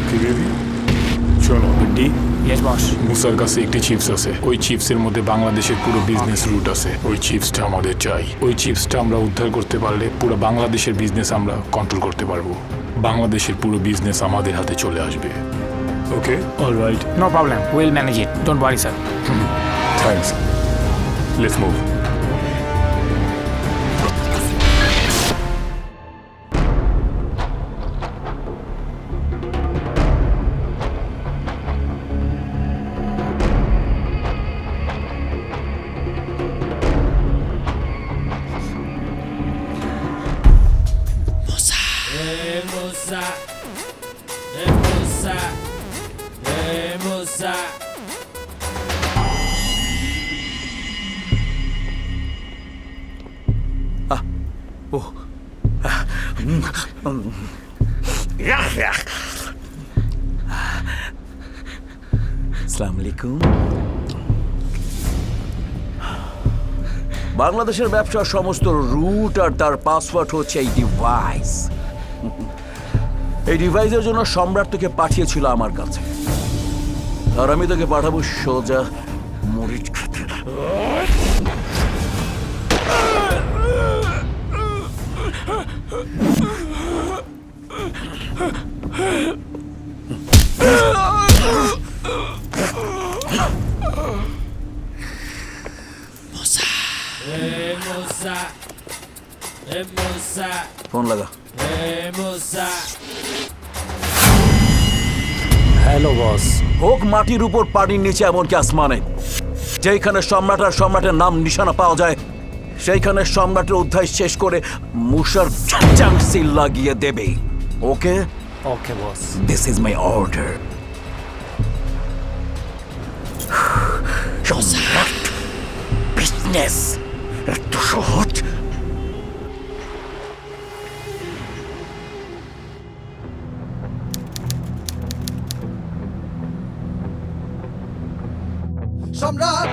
কি বেবি শোনো D yes boss. মুসার কাছে একটি চিপস আছে। ওই চিপসের মধ্যে বাংলাদেশের পুরো বিজনেস রুট আছে। ওই চিপসটা আমাদের চাই। ওই চিপসটা আমরা উদ্ধার করতে পারলে পুরো বাংলাদেশের বিজনেস আমরা কন্ট্রোল করতে পারবো। বাংলাদেশের পুরো বিজনেস আমাদের হাতে চলে আসবে। Okay alright no problem, will manage it, don't worry sir. Thanks let's move. আসসালামু আলাইকুম। বাংলাদেশের ব্যবসার সমস্ত রুট আর তার পাসওয়ার্ড হচ্ছে এই ডিভাইস। এই ডিভাইসের জন্য সম্রাট তোকে পাঠিয়েছিল আমার কাছে, আর আমি তোকে পাঠাবো সোজা মরিচ খেতে। ফোন লাগা। Hello boss. হোক মাটির উপর, পানির নিচে, এমনকি আসমানে, যেখানে সম্রাট আর সম্রাটের নাম নিশানা পাওয়া যায়, সেইখানে সম্রাটের অধ্যায় শেষ করে মুসার সিল লাগিয়ে দেবে। Okay okay boss. This is my order. Samrat business এত সহজ? Samrat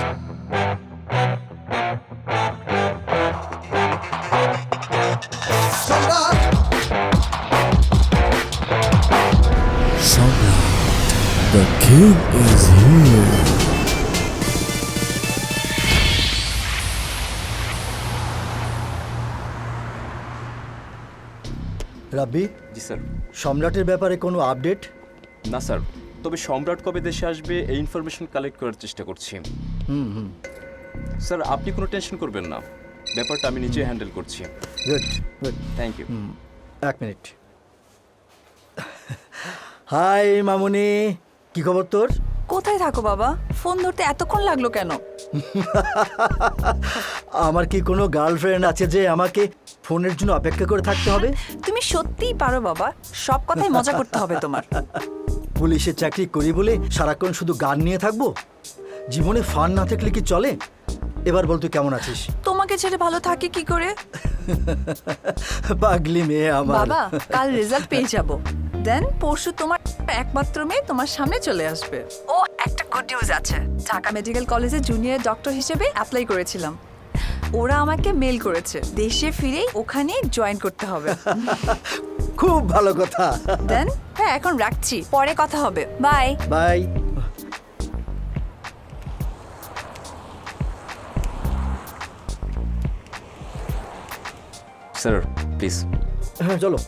Samrat The king is here. Rabbi, জি স্যার। সম্রাটের ব্যাপারে কোনো আপডেট? না স্যার, তবে সম্রাট কবে দেশে আসবে এই ইনফরমেশন কালেক্ট করার চেষ্টা করছি। স্যার আপনি কোনো টেনশন করবেন না, ব্যাপারটা আমি নিজে হ্যান্ডেল করছি। Good good. Thank you. এক মিনিট। হাই মামুনি, কি খবর তোর? কোথায় থাকো বাবা? ফোন ধরতে এতক্ষণ লাগলো কেন? আমার কি কোনো গার্লফ্রেন্ড আছে যে আমাকে ফোনের জন্য অপেক্ষা করে থাকতে হবে? তুমি সত্যিই পারো বাবা, সব কথাই মজা করতে হবে তোমার। পুলিশের চাকরি করি বলে সারাক্ষণ শুধু গান নিয়ে থাকবো? জীবনে ফান না থাকলে কি চলে? এবার বল তুই কেমন আছিস? তোমাকে ছেড়ে ভালো থাকে কি করে? পাগলি মেয়ে আমার। বাবা কাল রেজাল্ট পেয়ে যাব, দেন পরশু তোমার একমাত্র মেয়ে তোমার সামনে চলে আসবে। ও একটা গুড নিউজ আছে, ঢাকা মেডিকেল কলেজে জুনিয়র ডক্টর হিসেবে অ্যাপ্লাই করেছিলাম, ওরা আমাকে মেল করেছে, দেশে ফিরেই ওখানে জয়েন করতে হবে। খুব ভালো কথা। দেন হ্যাঁ এখন রাখছি, পরে কথা হবে, বাই বাই। Sir please. হ্যাঁ চলো।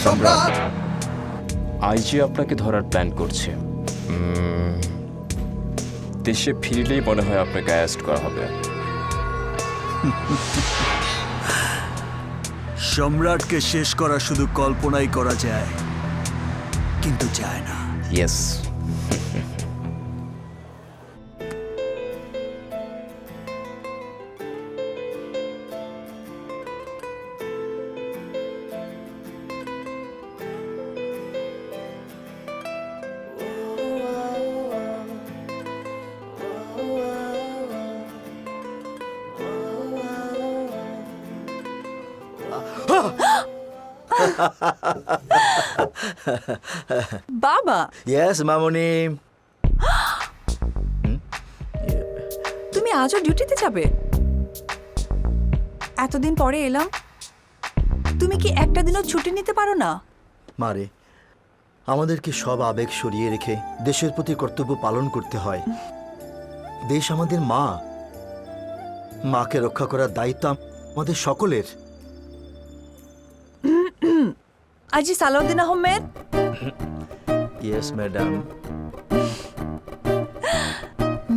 সম্রাট আইজি আপনাকে ধরার প্ল্যান করছে। দেশে ফিরলেই মনে হয় আপনাকে অ্যারেস্ট করা হবে। সম্রাটকে শেষ করা শুধু কল্পনাই করা যায়, কিন্তু যায় না। ইয়েস। বাবা ইয়েস মামনি। তুমি আজও ডিউটিতে যাবে? এতদিন পরে এলাম, তুমি কি একটা দিনও ছুটি নিতে পারো না? মারে, আমাদেরকে সব আবেগ সরিয়ে রেখে দেশের প্রতি কর্তব্য পালন করতে হয়। দেশ আমাদের মা, মাকে রক্ষা করার দায়িত্ব আমাদের সকলের। আজি Salauddin Ahmed, yes madam.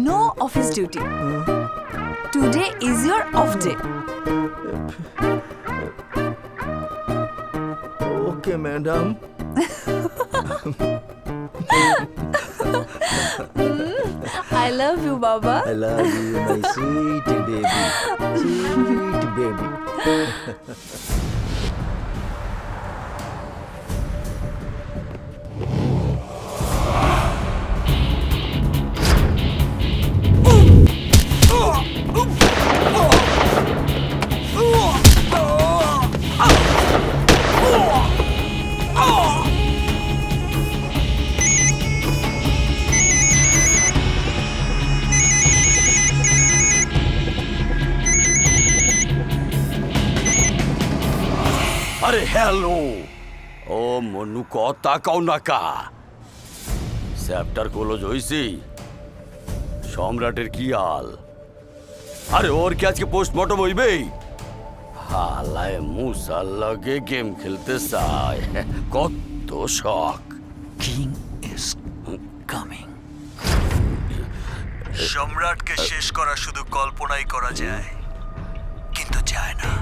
No office duty. Today is your off day. Okay madam. I love you বাবা। I love you, my sweet baby. Sweet baby. আরে হ্যালো, ও মনু কথা কও না কা চ্যাপ্টার ক্লোজ হইছি। সম্রাটের কি হাল? আরে ওর কি আজকে পোস্টমর্টম হইবেই? হালায় মুসার লগে গেম খেলতে চায়, কত শখ। King is coming. সম্রাটকে শেষ করা শুধু কল্পনাই করা যায়, কিন্তু যায় না।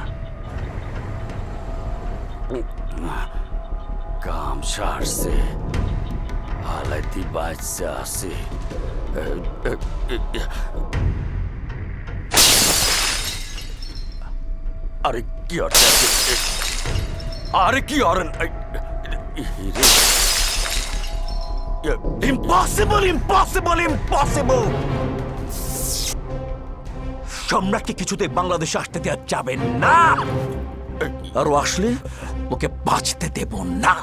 কাম সারছে, হালাইতি বাচ্চা আছে। আরে কি হচ্ছে? আরে কি হরেন? Impossible, impossible, impossible. সম্রাটকে কিছুতে বাংলাদেশে আসতে দেওয়া যাবে না, আর ও আসলে ওকে বাঁচতে দেব না।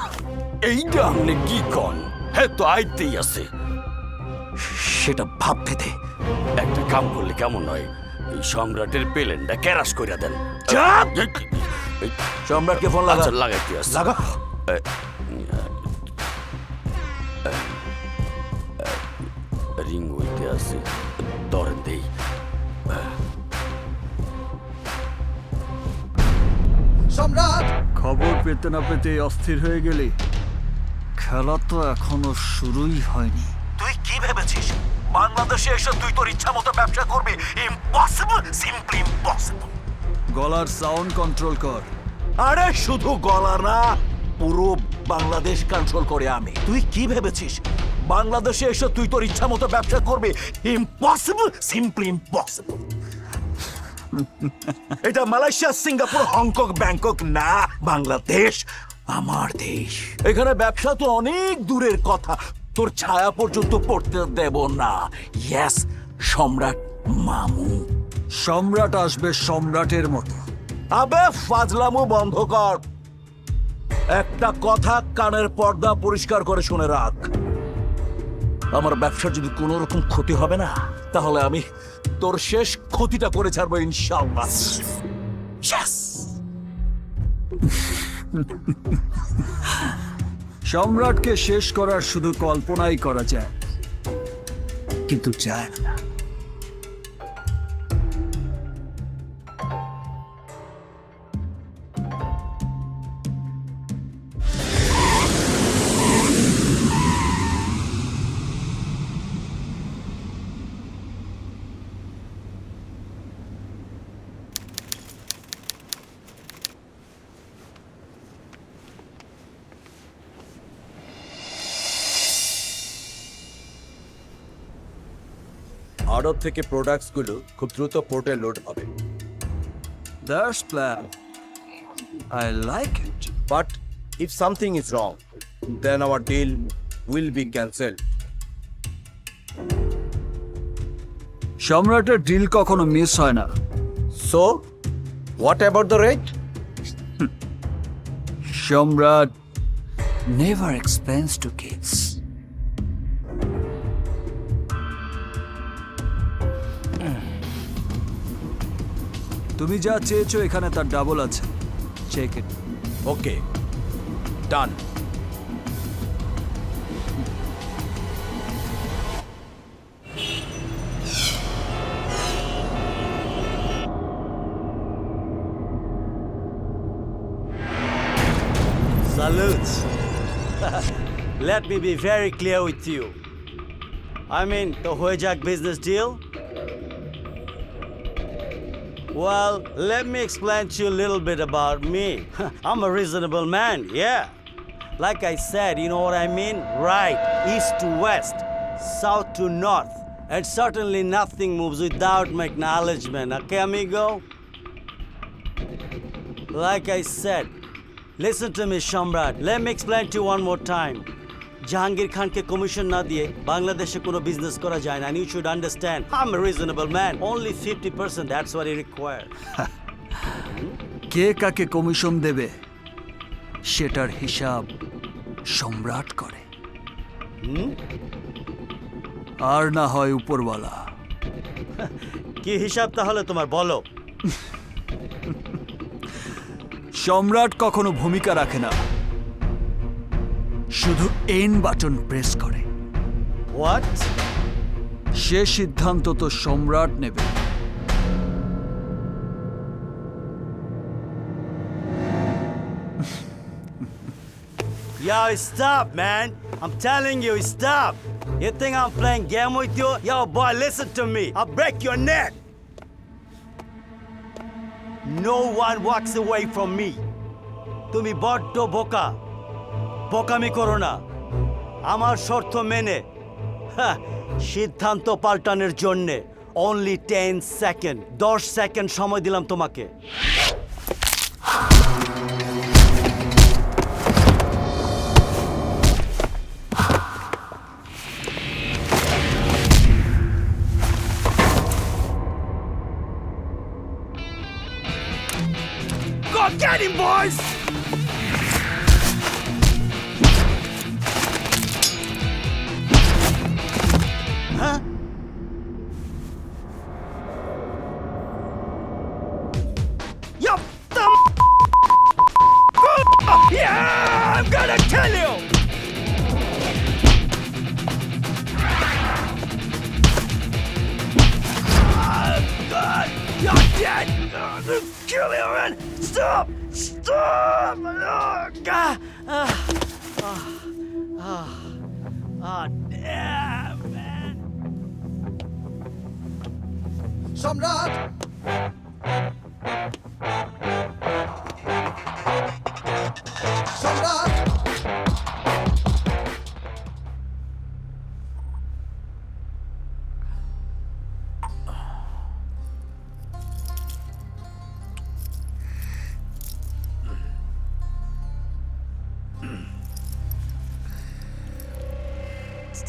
এইটা আপনি কি কন? হ্যাঁ তো আইতেই আছে। সেটা ভাবতে দে। একটা কাম করলে কেমন হয়, এই সম্রাটের প্লেনটা ক্যারাশ করে দেন। চাপ! সম্রাটকে ফোন লাগা। আচ্ছা লাগাইতে আছে। লাগা। রিং হইতে আছে, ধরেন দেই। খবর পেতে না পেতে অস্থির হয়ে গেলি। খেলা তো এখনো শুরুই হয়নি। তুই কি ভেবেছিস বাংলাদেশে এসে তুই তোর ইচ্ছা মতো ব্যবসা করবি? Impossible, simply impossible. গলার সাউন্ড কন্ট্রোল কর। আরে শুধু গলা না, পুরো বাংলাদেশ কন্ট্রোল করে আমি। তুই কি ভেবেছিস বাংলাদেশে এসে তুই তোর ইচ্ছা মতো ব্যবসা করবি? Impossible, simply impossible. এটা মালয়েশিয়া, সিঙ্গাপুর, হংকং, ব্যাংকক না, বাংলাদেশ আমার দেশ। এখানে ব্যবসা তো অনেক দূরের কথা, তোর ছায়া পর্যন্ত পড়তে দেব না। ইয়েস, সম্রাট মামু। সম্রাট আসবে সম্রাটের মতো। আবে ফাজলামু বন্ধ কর। একটা কথা কানের পর্দা পরিষ্কার করে শুনে রাখ, আমার ব্যবসার যদি কোনো রকম ক্ষতি হবে না, তাহলে আমি তোর শেষ ক্ষতিটা করে ছাড়বো ইনশাআল্লাহ। Yes! সম্রাটকে শেষ করার শুধু কল্পনাই করা যায়, কিন্তু যায় না। আড়ত থেকে প্রোডাক্টসগুলো খুব দ্রুত পোর্টে লোড হবে। That's plan. I like it. But if something is wrong, then our deal will be cancelled. সম্রাটের ডিল কখনো মিস হয় না। So, what about the rate? সম্রাট never explains to kids. তুমি যা চেয়েছো এখানে তার ডাবল আছে, check it. Okay. Done. Salutes. Let me be very clear with you. I mean, the Hojak business deal? Well, let me explain to you a little bit about me. I'm a reasonable man, yeah. Like I said, you know what I mean? Right, east to west, south to north. And certainly nothing moves without my acknowledgement, okay, amigo? Like I said, listen to me, Shamrat. Let me explain to you one more time. Jahangir Khan ke commission na diye Bangladeshe kono business kora jay na, and you should understand I'm a reasonable man. Only 50%, that's what he required. কে কাকে commission দেবে সেটার হিসাব সম্রাট করে, আর না হয় উপরওয়ালা। কি হিসাব তাহলে তোমার বলো? সম্রাট কখনো ভূমিকা রাখে না, শুধু এন বাটন প্রেস করে। What? সে সিদ্ধান্ত তো সম্রাট নেবে। Yo, stop, man. I'm telling you, stop. You think I'm playing game with you? Yo, boy, listen to me. I'll break your neck. No one walks away from me. তুমি বড্ড বোকা, বোকামি করো না। আমার শর্ত মেনে সিদ্ধান্ত পাল্টানোর জন্যে only 10 সেকেন্ড, 10 সেকেন্ড সময় দিলাম তোমাকে। Go get him, boys! Huh? Yo, yeah, I'm gonna kill you! God, you're dead! Kill you, man! Stop! Stop! Oh, God! Damn, man! সম্রাট! সম্রাট!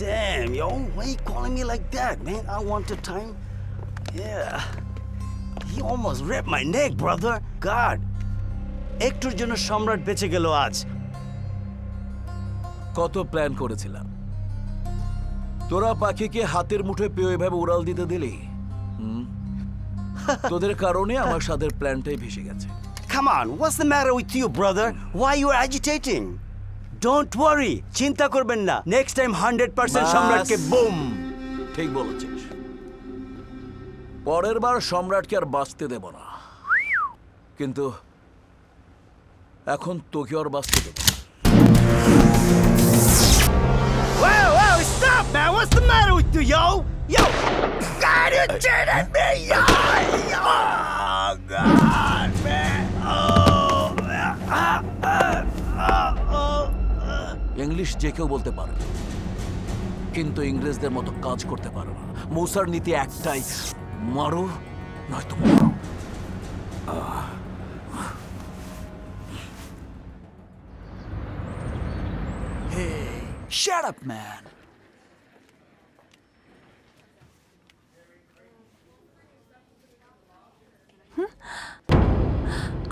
Damn, yo, why you calling me like that, man? I want the time. Yeah. He almost ripped my neck, brother. God. একটুর জন্য সম্রাট বেঁচে গেল আজ। কত plan করেছিলাম, তোরা পাখিকে হাতের মুঠোয় পেয়ে এভাবে উড়াল দিতে দিলি। তোদের কারণে আমার সাদের প্ল্যানটাই ভেসে গেছে। Come on, what's the matter with you, brother? Why you are agitating? Don't worry, চিন্তা করবেন না। Next time 100% সম্রাটকে বুম। ঠিক বলেছিস, পরের বার সম্রাটকে আর বাঁচতে দেব না, কিন্তু এখন তোকে আর বাঁচতে দেব না। Whoa, stop, man! What's the matter with you, yo? Yo! God, you cheated me, yo! Oh, God, man! English যে কেউ বলতে পারে, কিন্তু ইংরেজদের মতো কাজ করতে পারে না। মূসার নীতি একটাই, মারো নয়তো মরো। Shut up, man.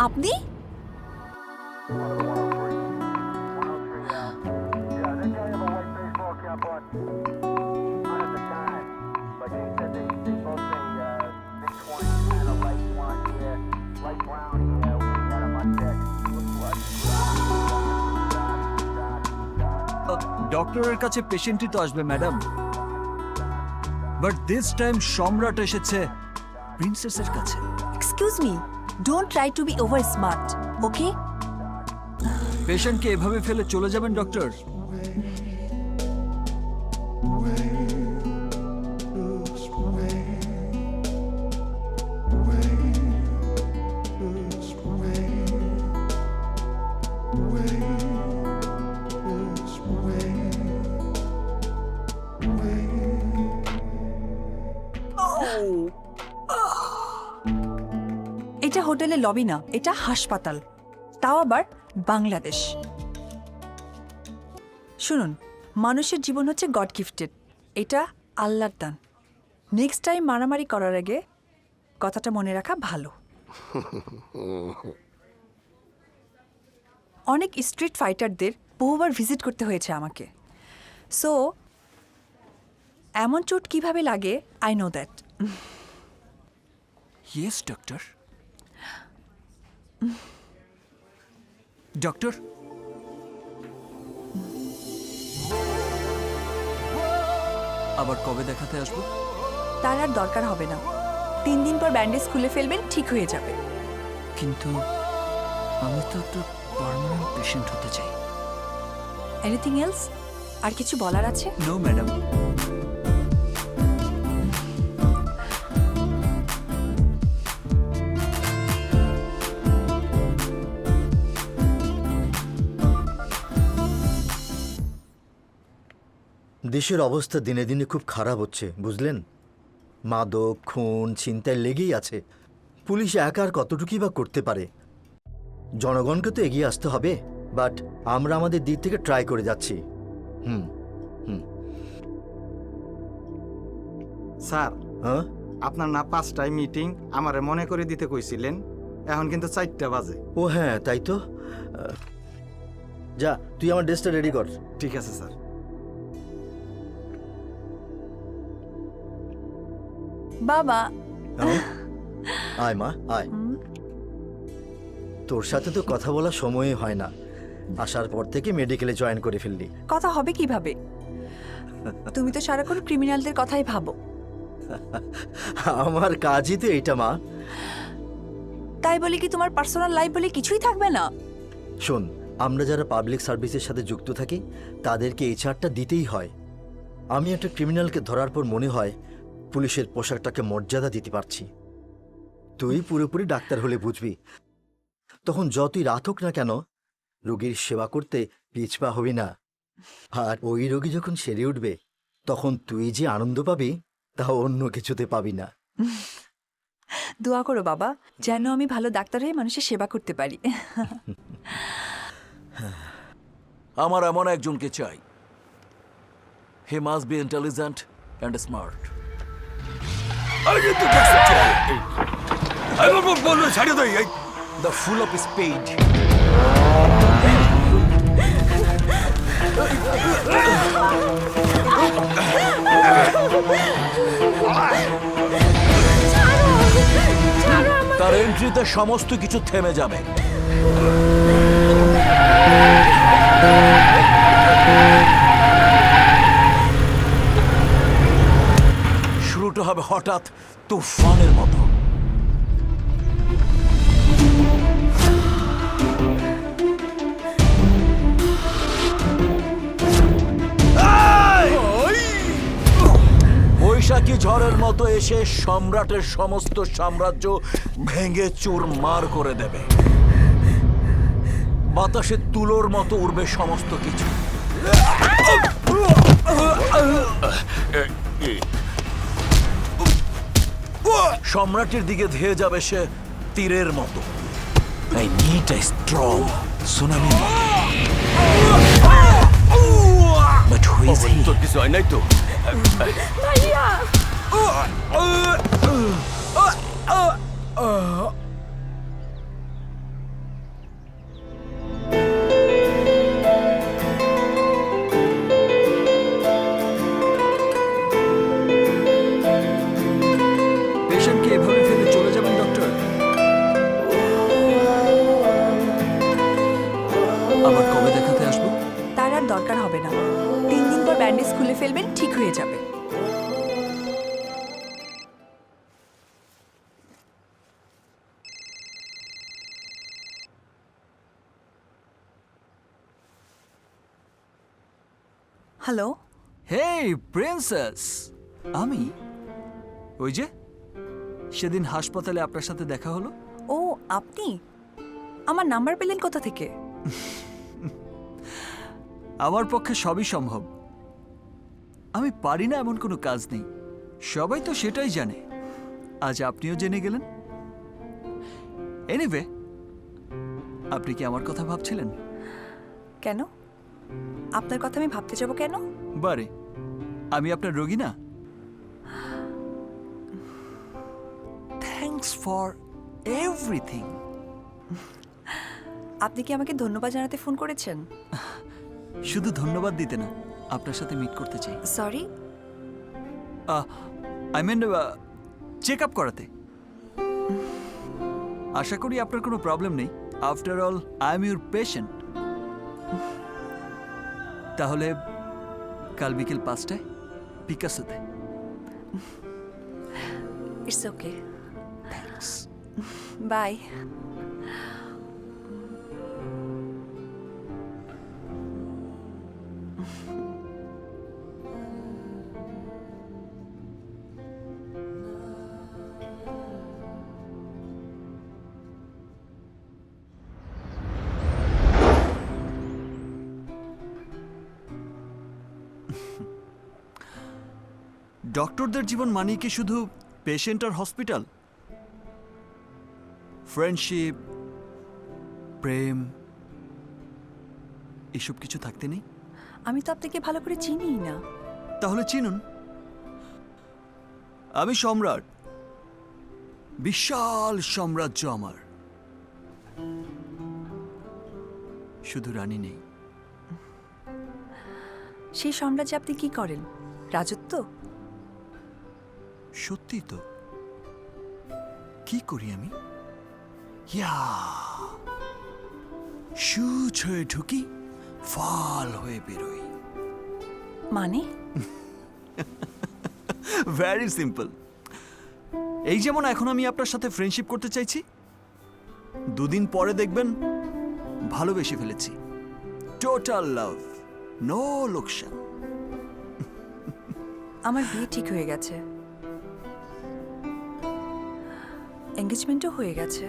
আপনি? ডক্টরের কাছে পেশেন্টই তো আসবে ম্যাডাম, বাট দিস টাইম সম্রাট এসেছে প্রিন্সেসের কাছে। Excuse me, don't try to be over smart, okay? পেশেন্টকে এভাবে ফেলে চলে যাবেন ডক্টর? এটা হোটেলের লবি না, এটা হাসপাতাল, তাও আবার বাংলাদেশ। শুনুন, মানুষের জীবন হচ্ছে গড গিফটেড, এটা আল্লাহর দান। নেক্সট টাইম মারামারি করার আগে কথাটা মনে রাখা ভালো। অনেক স্ট্রিট ফাইটারদের বহুবার ভিজিট করতে হয়েছে আমাকে, সো এমন চোট কিভাবে লাগে I know that. Yes doctor. Doctor, আবার কবে দেখাতে আসবো? তার আর দরকার হবে না, 3 দিন পর ব্যান্ডেজ খুলে ফেলবেন, ঠিক হয়ে যাবে। কিন্তু আমি তো একটা পার্মানেন্ট পেশেন্ট হতে চাই। Anything else? আর কিছু বলার আছে? No madam. দেশের অবস্থা দিনে দিনে খুব খারাপ হচ্ছে, বুঝলেন? মাদক, খুন, ছিনতাই লেগেই আছে। পুলিশ একা আর কতটুকুই বা করতে পারে? জনগণকে তো এগিয়ে আসতে হবে, বাট আমরা আমাদের দিক থেকে ট্রাই করে যাচ্ছি। স্যার, হ্যাঁ, আপনার না 5টায় মিটিং আমারে মনে করে দিতে কইছিলেন, এখন কিন্তু 4টা বাজে। ও হ্যাঁ, তাই তো। যা, তুই আমার ড্রেসটা রেডি কর। ঠিক আছে স্যার। বাবা, হ্যাঁ? আয় মা, আয়। তোর সাথে তো কথা বলার সময়ই হয় না, আসার পর থেকে মেডিকেলে জয়েন করে ফেললি। কথা হবে কিভাবে? তুমি তো সারাক্ষণ ক্রিমিনালদের কথাই ভাবো। আমার কাজই তো এইটা মা। তাই বলে কি তোমার পার্সোনাল লাইফ বলে কিছুই থাকবে না? শোন, আমরা যারা পাবলিক সার্ভিসের সাথে যুক্ত থাকি তাদেরকে এই ছাড়টা দিতেই হয়। আমি একটা ক্রিমিনালকে ধরার পর মনে হয় পুলিশের পোশাকটাকে মর্যাদা দিতে পারছি। তুই পুরোপুরি ডাক্তার হলে বুঝবি, তখন যতই রাত হোক না কেন রোগীর সেবা করতে পিছপা হবি না। আর ওই রোগী যখন সেরে উঠবে তখন তুই যে আনন্দ পাবি তা অন্য কিছুতে পাবি না। দোয়া করো বাবা, যেন আমি ভালো ডাক্তার হয়ে মানুষের সেবা করতে পারি। আমার এমন একজনকে চাই। He must be intelligent and smart. The full of speed. তার এন্ট্রিতে সমস্ত কিছু থেমে যাবে। শুরুটা হবে হঠাৎ তুফানের মতো। বৈশাখী ঝড়ের মতো এসে সম্রাটের সমস্ত সাম্রাজ্য ভেঙে চুরমার করে দেবে। বাতাসে তুলোর মতো উড়বে সমস্ত কিছু। সম্রাটের দিকে ধেয়ে যাবে সে তীরের মতো। I need a strong tsunami মতো। But who is he? তোর কিছু হয় নাই তো? পেশেন্টকে এভাবে ফেলে চলে যাবেন ডক্টর? আবার কবে দেখাতে আসবো? তার আর দরকার হবে হবে না। 3 দিন পর ব্যান্ডেজ খুলে ফেলবেন, ঠিক হয়ে যাবে। হ্যালো, হেই প্রিন্সেস, আমি ওই যে সেদিন হাসপাতালে আপনার সাথে দেখা হলো। ও আপনি আমার নাম্বার পেলেন কোথা থেকে? আমার পক্ষে সবই সম্ভব। আমি পারি না এমন কোনো কাজ নেই, সবাই তো সেটাই জানে। আজ আপনিও জেনে গেলেন। এনিওয়ে, আপনি কি আমার কথা ভাবছিলেন? কেন? আপনার কথা আমি ভাবতে যাব কেন? বারে, আমি আপনার রোগী না? Thanks for everything. আপনি কি আমাকে ধন্যবাদ জানাতে ফোন করেছেন? শুধু ধন্যবাদ দিতে না, আপনার সাথে মিট করতে চাই। Sorry, I mean check up করাতে। আশা করি আপনার কোনো প্রবলেম নেই। After all I am your patient. তাহলে কাল বিকেল 5টায় পিকাসোতে। It's okay, by. ডক্টরদের জীবন মানেই কি শুধু পেশেন্ট আর হসপিটাল? ফ্রেন্ডশিপ, প্রেম, এসব কিছু থাকতে নেই? আমি তো আপনাকে ভালো করে চিনিই না। তাহলে চিনুন। আমি সম্রাট, বিশাল সাম্রাজ্য আমার। শুধু রানী নেই। সেই সাম্রাজ্যে আপনি কি করেন? রাজত্ব? সত্যি তো। কি করি আমি? ইয়া, সূচ হয়ে ঢুকি, ফল হয়ে বেরোই। মানে? Very simple. এই যেমন এখন আমি আপনার সাথে ফ্রেন্ডশিপ করতে চাইছি, 2 দিন পরে দেখবেন ভালোবেসে ফেলেছি। টোটাল লাভ, নো লোকসান। আমার বিয়ে ঠিক হয়ে গেছে, এঙ্গেজমেন্টও হয়ে গেছে।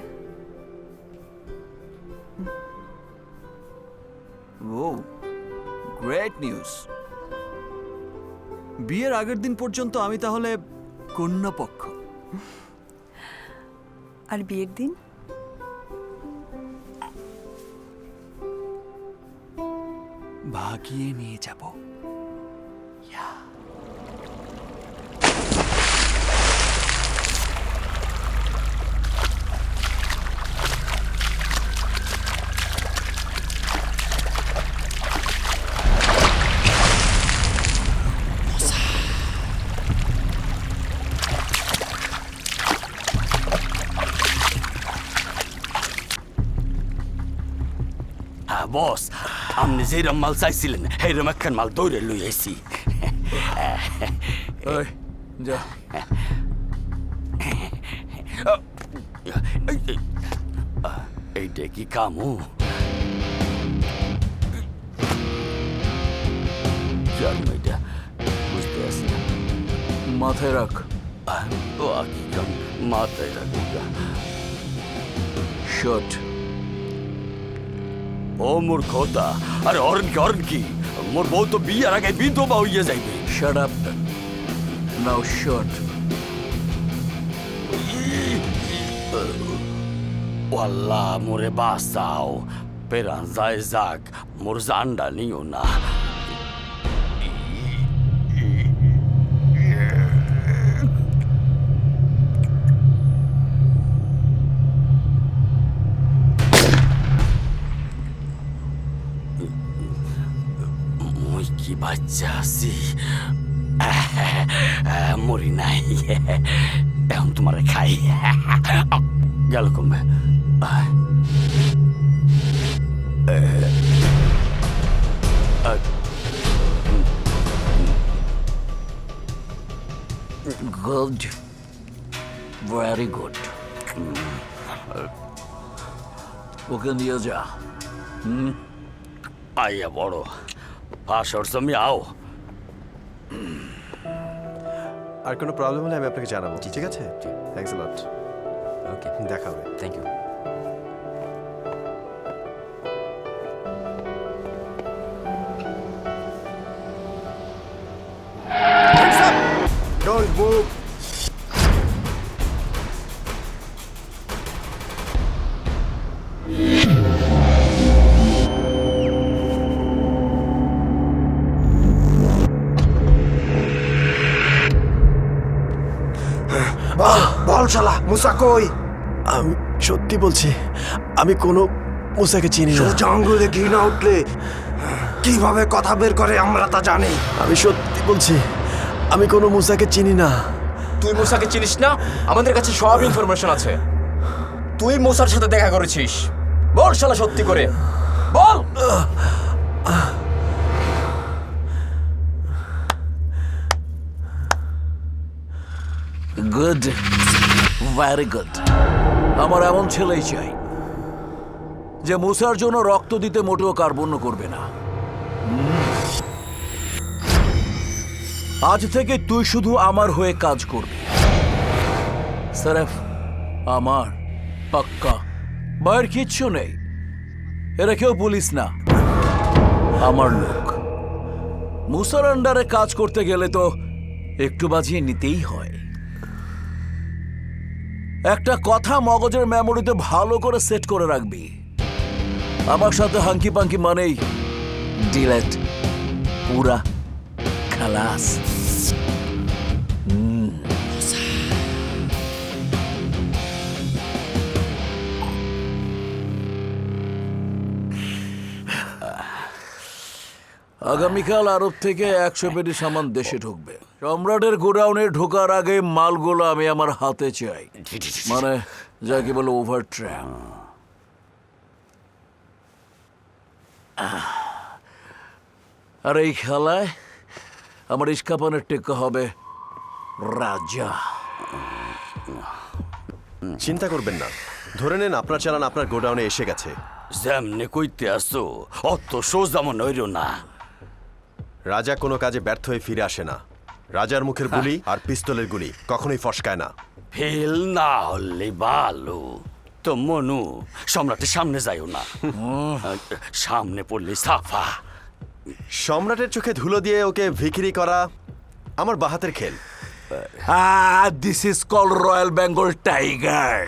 ও, গ্রেট নিউজ। বিয়ের আগের দিন পর্যন্ত আমি তাহলে কন্যা পক্ষ। আর বিয়ের দিন? ভাগিয়ে নিয়ে যাব। বস, আপনি যেরম মাল চাইছিলেন সেইরকম একখান মাল দৌড়ে লই আইছি। ওই যা। এইটা কি কামু? জানো এটা বুঝতে আসি না। মাথায় রাখ। ও কি কাম, মাথায় রাখুক। শট। ও মূর্খতা! আরে অরণ কি, মোর বউ তো বিয়ার আগে বিধবা হইয়া যাইবে। Shut up. নাও শট। ওয়াল্লাহ মোরে বাঁচাও, পেরান যায় যাক, মোর জানডা নিও না। মুই কি বাচ্চা আছি, মরি নাই। এখন তোমার খাই গেল কমবে। Good, very good. ওকে নিয়ে যা। আইয়া বড় ফাঁসর তুমি আও। আর কোনো প্রবলেম হলে আমি আপনাকে জানাবো, ঠিক আছে? থ্যাঙ্কস আ লট। ওকে, দেখা হবে। Thank you. Don't move. বল শালা মুসা কই? আমি সত্যি বলছি, আমি কোনো মুসাকে চিনি না। সোজা আঙ্গুলে ঘি না উঠলে কিভাবে কথা বের করে আমরা তা জানি। আমি সত্যি বলছি, আমি কোনো মুসাকে চিনি না। তুই মুসাকে চিনিস না? আমাদের কাছে সব ইনফরমেশন আছে। তুই মুসার সাথে দেখা করেছিস। বল শালা সত্যি করে বল। Good, very good. আমার এমন ছেলেই চাই যে মুসার জন্য রক্ত দিতে মোটেও কার্পণ্য করবে না। আজ থেকে তুই শুধু আমার হয়ে কাজ করবি, সির্ফ আমার। পাক্কা, বাইরের কিচ্ছু নেই। এরা কেউ পুলিশ না, আমার লোক। মুসার আন্ডারে কাজ করতে গেলে তো একটু বাজিয়ে নিতেই হয়। একটা কথা মগজের মেমোরিতে ভালো করে সেট করে রাখবি, আমার সাথে হাঙ্কি পাঙ্কি মানেই ডিলেট, পুরা খালাস। আগামীকাল আরব থেকে 100 পেটি সামান দেশে ঢুকবে। সম্রাটের গোডাউনে ঢোকার আগে মালগুলো আমি আমার হাতে চাই, মানে যাকে বলে ওভার ট্র্যাপ। আর এই খেলায় আমার ইস্কাপানের টেক্কা হবে রাজা। চিন্তা করবেন না, ধরে নেন আপনার চালান আপনার গোডাউনে এসে গেছে। যেমনে কইতে আসো অত সোজা মনে হইল না। রাজা কোনো কাজে ব্যর্থ হয়ে ফিরে আসে না। রাজার মুখের গুলি আর পিস্তলের গুলি কখনোই ফসকায় না। ফেল না হলে ভালো। তো মনু, সম্রাটের সামনে যাইও না, সামনে পড়লে সাফা। সম্রাটের চোখে ধুলো দিয়ে ওকে ভিখিরি করা আমার বাহাতের খেল। This is call royal Bengal tiger.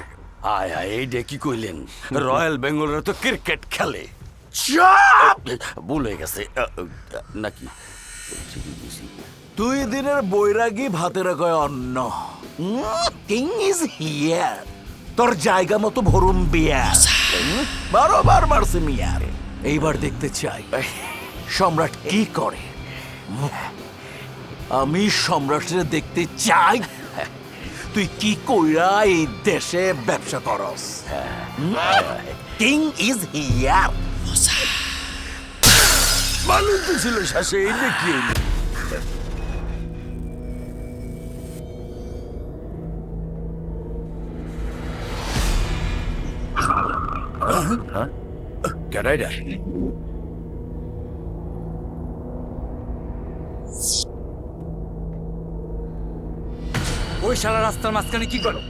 আয় আয়, এইটা কি কইলেন? রয়্যাল বেঙ্গলরা তো ক্রিকেট খেলে। ভুলে গেছে নাকি? দুই দিনের বৈরাগী ভাতের কয় অন্ন। King is here. তোর জায়গা মতো ভরুন বিয়ার, বারবার মারছে মিয়ার। এইবার দেখতে চাই সম্রাট কি করে। আমি সম্রাটের দেখতে চাই তুই কি কইরা এই দেশে ব্যবসা করস। King is here. মানুষ তো ছিল শেষে, এই দেখি ওই শালা রাস্তার মাঝখানে কি করো?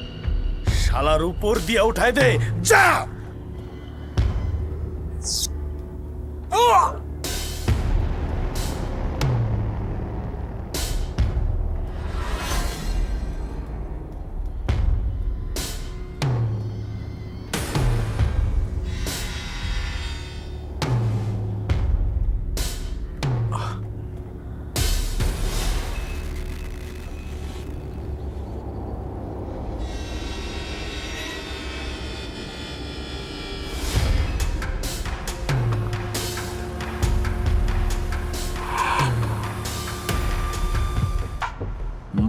শালার উপর দিয়ে উঠায় দে, যা।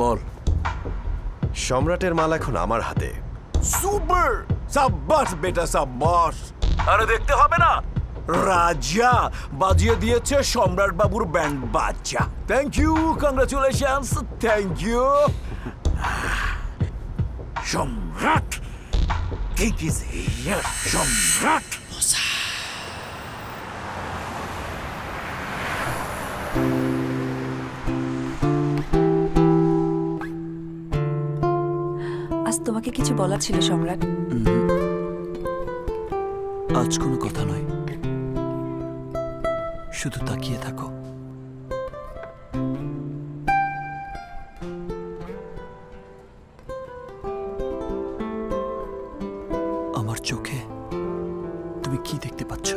বল। সম্রাটের মাল এখন আমার হাতে। সুপার, সাব্বাস বেটা সাব্বাস। আরে দেখতে হবে না, রাজা বাজিয়ে দিয়েছে সম্রাট বাবুর ব্যান্ড বাজা। Thank you, congratulations, thank you. Samrat King is here, সম্রাট। আজ তোমাকে কিছু বলার ছিল সম্রাট। আজ কোনো কথা নয়, শুধু তাকিয়ে থাকো। আমার চোখে তুমি কি দেখতে পাচ্ছ?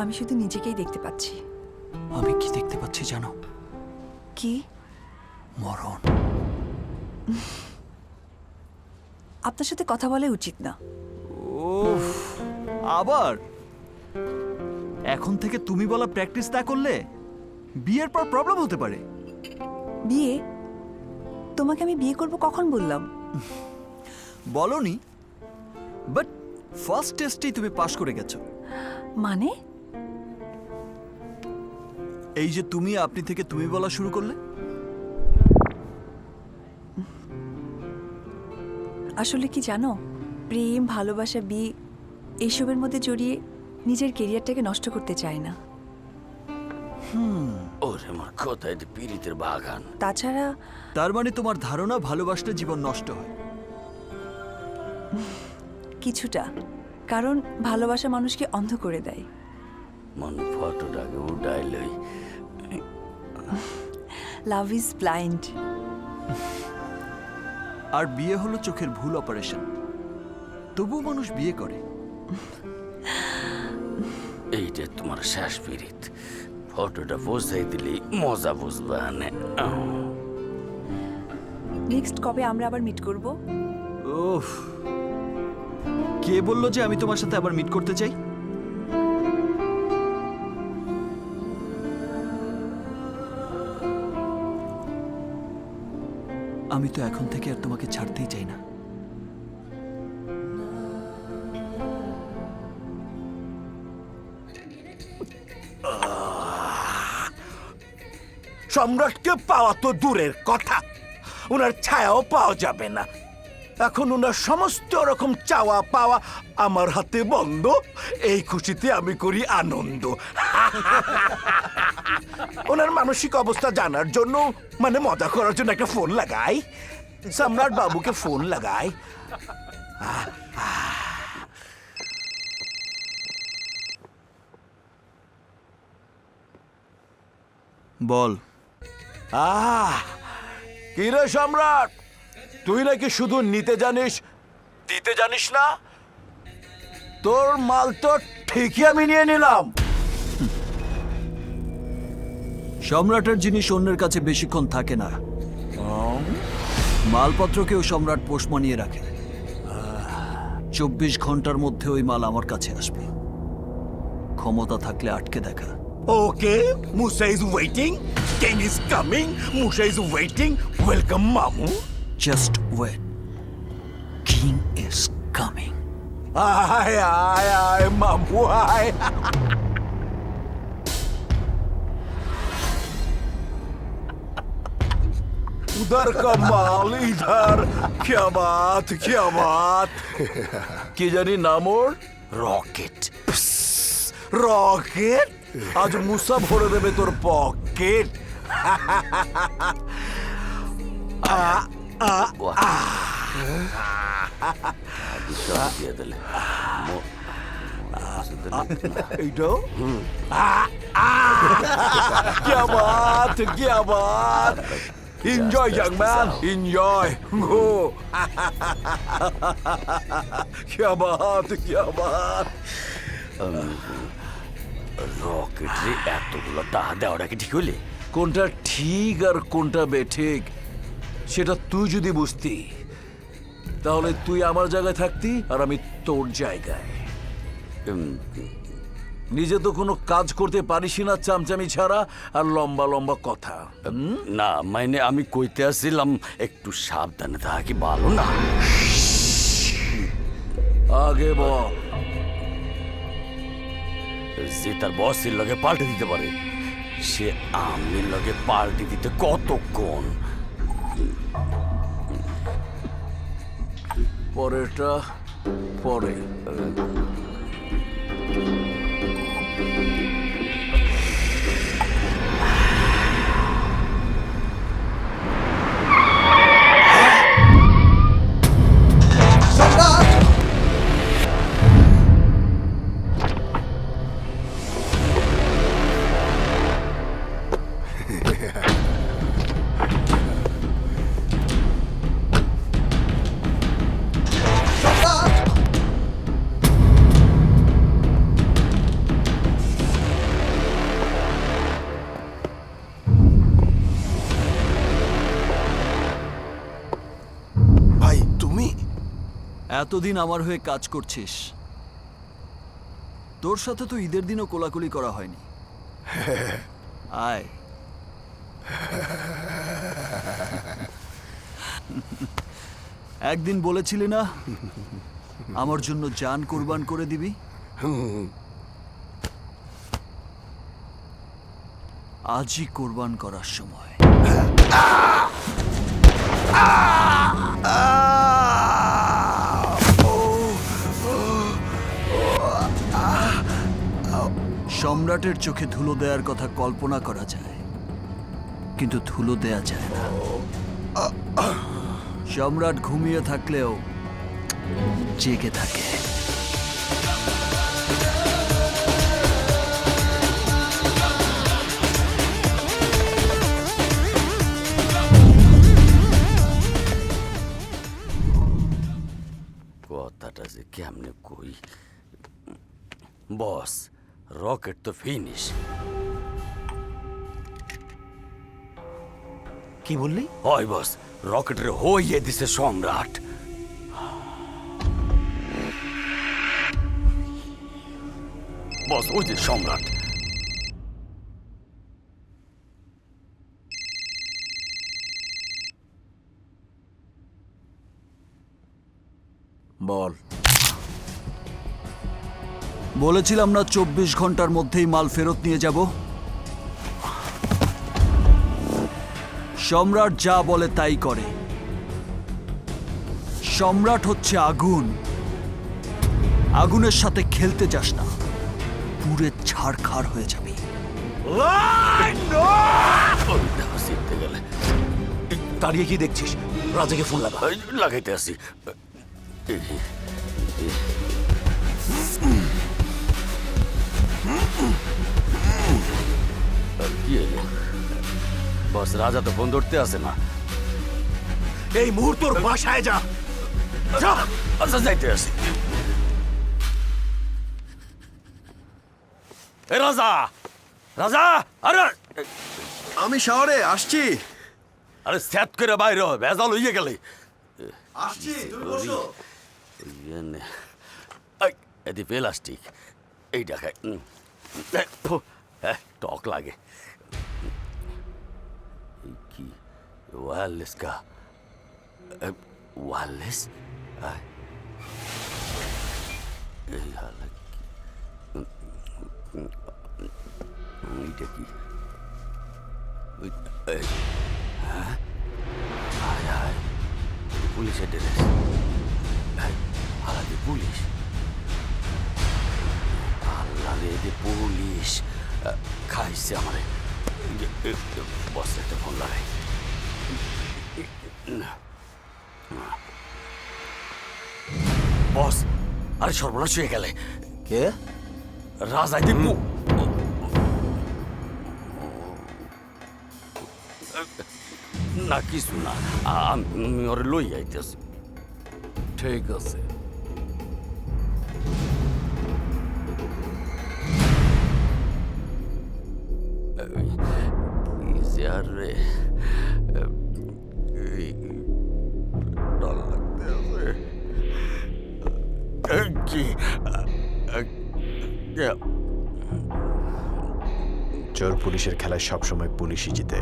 আমি শুধু নিজেকেই দেখতে পাচ্ছি। আমি কি দেখতে পাচ্ছি জানো? কি? মরণ। আপনার সাথে কথা বলা উচিত না। ওফ, আবার এখন থেকে তুমি বলা প্র্যাকটিস না করলে বিয়ের পর প্রবলেম হতে পারে। বিয়ে? তোমাকে আমি বিয়ে করব কখন বললাম? বলনি, বাট ফার্স্ট টেস্টেই তুমি পাশ করে গেছো। মানে? এই যে তুমি আপনি থেকে তুমি বলা শুরু করলে। আসলে কি জানো, প্রেম, ভালোবাসা, বিয়ে এইসবের মধ্যে জড়িয়ে নিজের কেরিয়ারটাকে নষ্ট করতে চায় না। ওরে আমার কোথায় পীড়িতের বাগান। তাছাড়া তার মানে তোমার ধারণা ভালোবাসলে জীবন নষ্ট হয়? কিছুটা, কারণ ভালোবাসা মানুষকে অন্ধ করে দেয়। মন ফটোটাকে উঠাই লই। Love is blind. আর বিয়ে হলো চোখের ভুল অপারেশন, তবুও মানুষ বিয়ে করে। এইটা তোমার শেষ পীড়িত। ফটোটা পৌঁছাই দিলি মজা বুঝবা না। নেক্সট কবে আমরা আবার মিট করব? ওফ, কে বললো যে আমি তোমার সাথে আবার মিট করতে চাই? আমি তো এখন থেকে আর তোমাকে ছাড়তেই চাই না। সম্রাটকে পাওয়া তো দূরের কথা, ওনার ছায়াও পাওয়া যাবে না। এখন ওনার সমস্ত রকম চাওয়া পাওয়া আমার হাতে বন্ধ। এই খুশিতে আমি করি আনন্দ। ওনার মানসিক অবস্থা জানার জন্য, মানে মজা করার জন্য একটা ফোন লাগাই, সম্রাট বাবুকে ফোন লাগাই। বল। কি রে সম্রাট, তুই নাকি শুধু নিতে জানিস, দিতে জানিস না? তোর মাল তো ঠিকই আমি নিয়ে নিলাম। সম্রাটের জিনিস অন্যের কাছে বেশিক্ষণ থাকে না। মালপত্রকেও সম্রাট পোষ মানিয়ে রাখে। 24 ঘন্টার মধ্যে ওই মাল আমার কাছে আসবে। ক্ষমতা থাকলে আটকে দেখা। Okay, Musa is waiting. King is coming. Musa is waiting. Welcome, Mamu. Just wait. King is coming. Aye, aye, aye, Mamu, aye. उधर का माल इधर, क्या बात, क्या बात। কি জানি নাম ওর? রকেট। রকেট? আজ মুসা ভরে দেবে তোর পকেট। এইটাও? क्या बात, क्या बात। Enjoy, young man. Enjoy. Go. क्या बात, क्या बात। রকেটে এতগুলো টাকা দেওয়াটা কি ঠিক হইলে? কোনটা ঠিক আর কোনটা বেঠিক সেটা তুই যদি বুঝতি, তাহলে তুই আমার জায়গায় থাকতি আর আমি তোর জায়গায়। নিজে তো কোনো কাজ করতে পারিস না চামচামি ছাড়া, আর লম্বা লম্বা কথা। না মানে আমি কইতে আসছিলাম একটু সাবধানে থাকা কি ভালো না? আগে বল। যে তার বসের লগে পাল্টে দিতে পারে সে আমি লগে পাল্টি দিতে কতক্ষণ? পরেরটা পরে। ভাই তুমি এতদিন আমার হয়ে কাজ করছিস, তোর সাথে তো ঈদের দিনও কোলাকুলি করা হয়নি। আয়। একদিন বলেছিলি না আমার জন্য জান কুরবান করে দিবি? আজই কুরবান করার সময়। সম্রাটের চোখে ধুলো দেওয়ার কথা কল্পনা করা যায়, কিন্তু ধুলো দেয়া যায় না। সম্রাট ঘুমিয়ে থাকলেও জেগে থাকে। কথাটা যে কেমনে কই। বস, রকেট তো ফিনিশ। কি বললি? হয় বস, রকেটের হইয়ে দিছে সম্রাট। বস, ওই যে সম্রাট। বল। বলেছিলাম না 24 ঘন্টার মধ্যেই মাল ফেরত নিয়ে যাব। সম্রাট যা বলে তাই করে। সম্রাট হচ্ছে আগুন। আগুনের সাথে খেলতে যাস না, পুরে ছাড়খাড় হয়ে যাবে। জিততে গেলে দাঁড়িয়ে কি দেখছিস? রাজাকে ফোন লাগা। লাগাইতে আসি। কি হইলো? বস, রাজা তো ফোন ধরতে আসে না। এই মুহূর্তর বাসায় যা। যা। আচ্ছা, যাইতে আসি। এ রাজা, রাজা! আরে আমি শহরে আসছি। আরে স্যাত করে বাইরে হয়, ভেজাল হইয়ে গেলে। আসছি, তুমি বসো। এদি প্লাস্টিক, এইটা খাই। টক লাগে। কি ওয়্যারলেস কা? ওয়্যারলেস? এই হালা কি? এইটা কি? হ্যাঁ, হায় হায়, পুলিশের ড্রেস। হালাদি পুলিশ। আল্লাহ রে, পুলিশ খাইছে আমারে। বস, একটা ফোন লাগাই। বস, আরে সর্বনাশ হয়ে গেলে। কে? রাজাই দিপু। না কিছু না, আমি ওরে লই আইতেছি। ঠিক আছে। কি যে আর রে, ডর লাগতে আছে। কি চোর পুলিশের খেলায় সবসময় পুলিশই জিতে।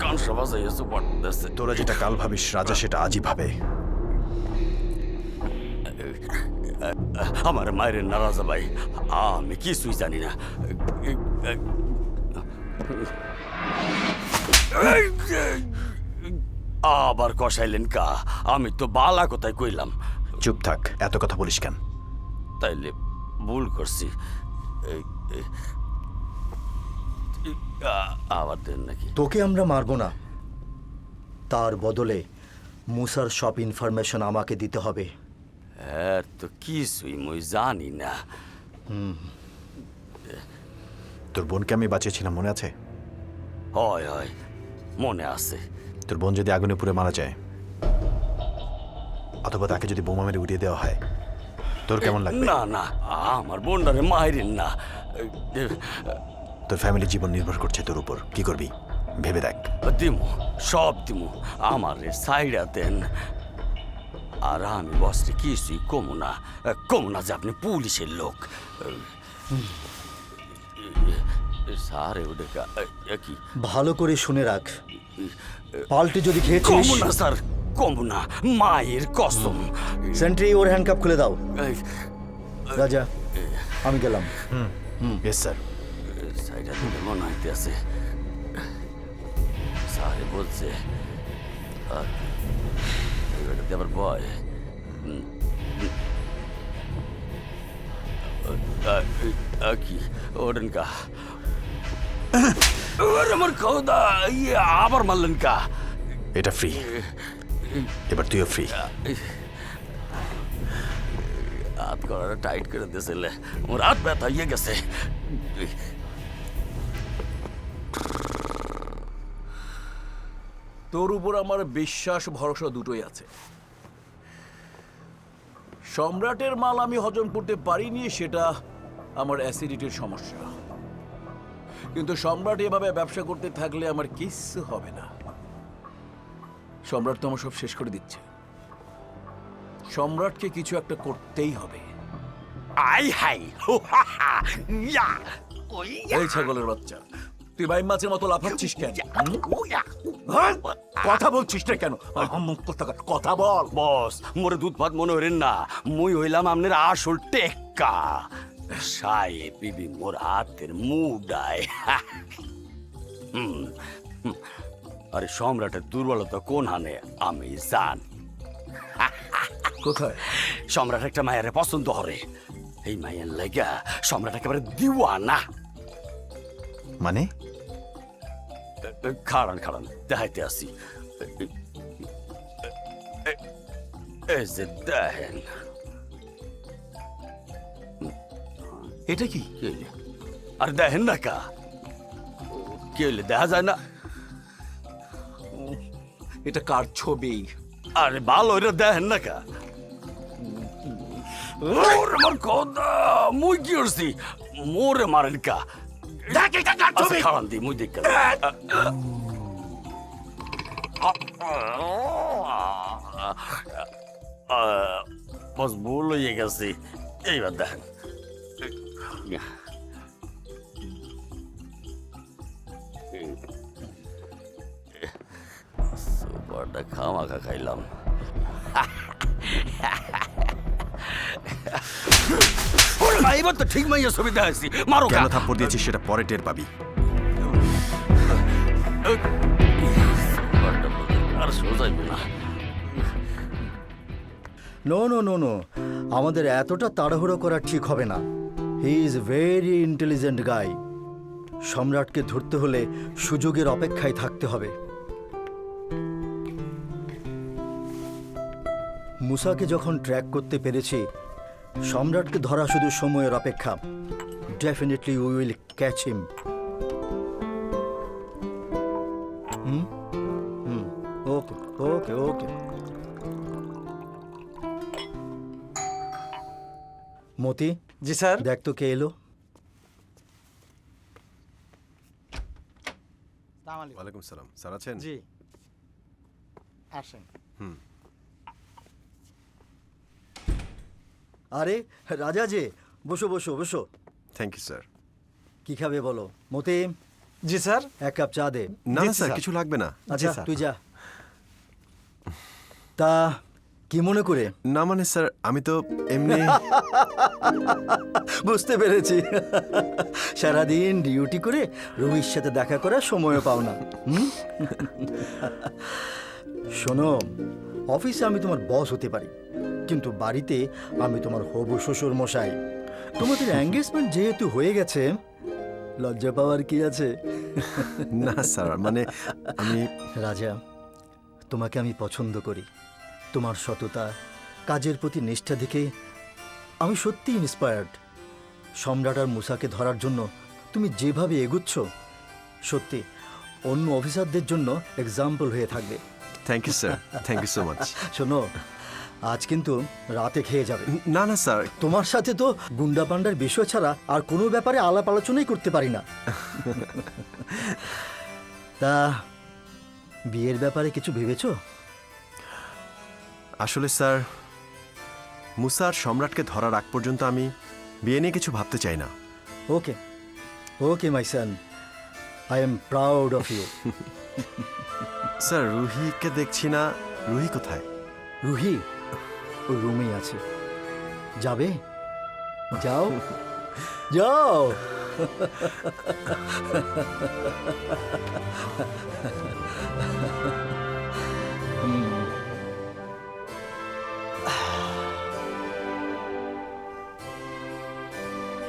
কান সবাজ হয়েছে পড়তেছে। তোরা যেটা কাল ভাবিস রাজা সেটা আজই ভাবে। আমার মায়ের নারাজা ভাই, আমি কিছুই জানি না। আবার কষাইলেন কা? আমি তো বালা কথাই কইলাম। চুপ থাক, এত কথা বলিস কেন? তাইলে ভুল করছি। আবার দেন নাকি? তোকে আমরা মারবো না, তার বদলে মুসার সব ইনফরমেশন আমাকে দিতে হবে। হ্যাঁ, তো কিছুই মই জানি না। তোর বোনকে আমি বাঁচিয়েছিলাম, মনে আছে? হয় হয়, মনে আছে। তোর বোন যদি আগুনে পুড়ে মারা যায়, অথবা তাকে যদি বোমা মেরে উড়িয়ে দেওয়া হয়, তোর কেমন লাগবে? না না, আমার বোনটারে মাইরেন না। তোর ফ্যামিলির জীবন নির্ভর করছে তোর উপর। কি করবি ভেবে দেখ। দিমু, সব দিমু, আমার সাইডা দেন। আর আমি বসরে কিছুই কমু না যে আপনি পুলিশের লোক। সারে ওটা কি? ভালো করে শুনে রাখ, পাল্টে যদি খেয়েছিস। কমু না স্যার, কমু না, মায়ের কসম। সেন্ট্রি, ওর হ্যান্ডকাপ খুলে দাও। রাজা, আমি গেলাম। Yes sir. সাইডা দিলে মনে হইতেছে সারে বলছে এটাতে আবার ভয়। কি ওরেন কা? আমার খোদা, আবার মারলেন কা? এটা ফ্রি, এবার তুইও ফ্রি। হাত করাটা টাইট করে দিয়েছিল, ওর হাত ব্যথা হয়ে গেছে। তোর উপর আমার বিশ্বাস ভরসা দুটোই আছে। সম্রাটের মাল আমি হজম করতে পারিনি, সেটা আমার অ্যাসিডিটির সমস্যা। কিন্তু সম্রাট এভাবে ব্যবসা করতে থাকলে আমার কিচ্ছু হবে না। সম্রাট তো আমার সব শেষ করে দিচ্ছে। সম্রাটকে কিছু একটা করতেই হবে। আই হাই, এই ছাগলের বাচ্চা, তুই ভাই মাছের মতো লাফাচ্ছিস কেন? হ্যাঁ? কথা বলছিস না কেন? কথা বল। বস, মোরে দুধ ভাত মনে হইলেন না, মুই হইলাম আপনার আসল টেক্কা। সাহেব বিবি মোর হাতের মুডায়। আরে সম্রাটের দুর্বলতা কোন হানে আমি জান। কোথায়? সম্রাট একটা মায়ের পছন্দ করে, এই মায়ের লাগা সম্রাট একেবারে দিওয়ানা। মানে? খাড়ান খাড়ান দেখাইতে আসি। এই যে দেখেন। এটা কি? আরে দেখেন না কা? কি হইলে দেখা যায় না? এটা কার ছবি? আরে ভালো, এটা দেখেন না কা? আমার কথা, মুই কি করছি? মোরে মারেন কা? খাওয়ান দি মুই দেখ। বস, ভুল হয়ে গেছে, এইবার দেখেন। সুপারটা খামাখা খাইলাম। এবার তো ঠিক মাইয়া ছবি দেখাইছি, মারো। কেন থাপ্পড় দিয়েছিস সেটা পরে টের পাবি। আর সোজাইবে না। নো নো নো নো, আমাদের এতটা তাড়াহুড়ো করা ঠিক হবে না। হি ইজ ভেরি ইন্টেলিজেন্ট গাই। সম্রাটকে ধরতে হলে সুযোগের অপেক্ষায় থাকতে হবে। মুসাকে যখন ট্র্যাক করতে পেরেছি, সম্রাটকে ধরা শুধু সময়ের অপেক্ষা। Definitely we will catch him. Okay okay okay. Moti, G sir. দেখ তো কে এলো। ওয়ালাইকুম সালাম। স্যার আছেন? জি, আসেন। আরে রাজা যে, বসো বসো বসো। Thank you sir. কি খাবে বলো? মতি, জি স্যার। এক কাপ চা দে। না জি, স্যার, স্যার। কিছু লাগবে না। আচ্ছা স্যার। তুই যা। তা কি মনে করে? না মানে স্যার আমি তো এমনি বুঝতে পেরেছি। সারাদিন ডিউটি করে রুহির সাথে দেখা করার সময়ও পাও না। হুম? শোনো, অফিসে আমি তোমার বস হতে পারি, কিন্তু বাড়িতে আমি তোমার হবু শ্বশুর মশাই। তোমাদের এঙ্গেজমেন্ট যেহেতু হয়ে গেছে, লজ্জা পাওয়ার কি আছে? না স্যার মানে আমি রাজা, তোমাকে আমি পছন্দ করি। তোমার সততা, কাজের প্রতি নিষ্ঠা দেখে আমি সত্যি ইন্সপায়ার্ড। সম্রাট আর মুসাকে ধরার জন্য তুমি যেভাবে এগুচ্ছ, সত্যি অন্য অফিসারদের জন্য এক্সাম্পল হয়ে থাকবে। Thank you sir, thank you so much. শোনো, আজ কিন্তু রাতে খেয়ে যাবে। না না স্যার, তোমার সাথে তো গুন্ডা পান্ডার বিষয় ছাড়া আর কোনো ব্যাপারে আলাপ আলোচনাই করতে পারি না। তা বিয়ের ব্যাপারে কিছু ভেবেছো? আসলে স্যার মুসা আর সম্রাটকে ধরার আগ পর্যন্ত আমি বিয়ে নিয়ে কিছু ভাবতে চাই না। Okay okay my son, I am proud of you. Sir রুহিকে দেখছি না, রুহি কোথায়? রুহি ওই রুমেই আছে। যাবে? যাও যাও।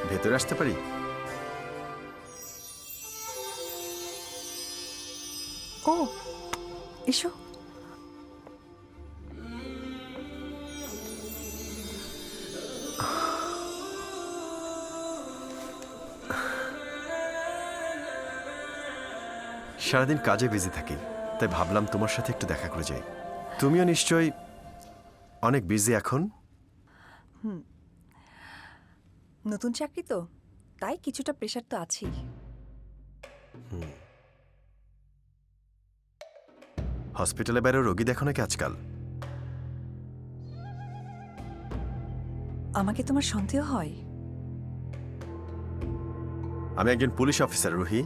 ভেতরে আসতে পারি? ও, এসো। সারাদিন কাজে বিজি থাকি, তাই ভাবলাম তোমার সাথে একটু দেখা করে যাই। তুমিও নিশ্চয়ই অনেক বিজি এখন। নতুন চাকরি তো, তাই কিছুটা প্রেশার তো আছেই। হসপিটালে বাইরে রোগী দেখো নাকি আজকাল? আমাকে তোমার সন্দেহ হয়? আমি একজন পুলিশ অফিসার রুহি।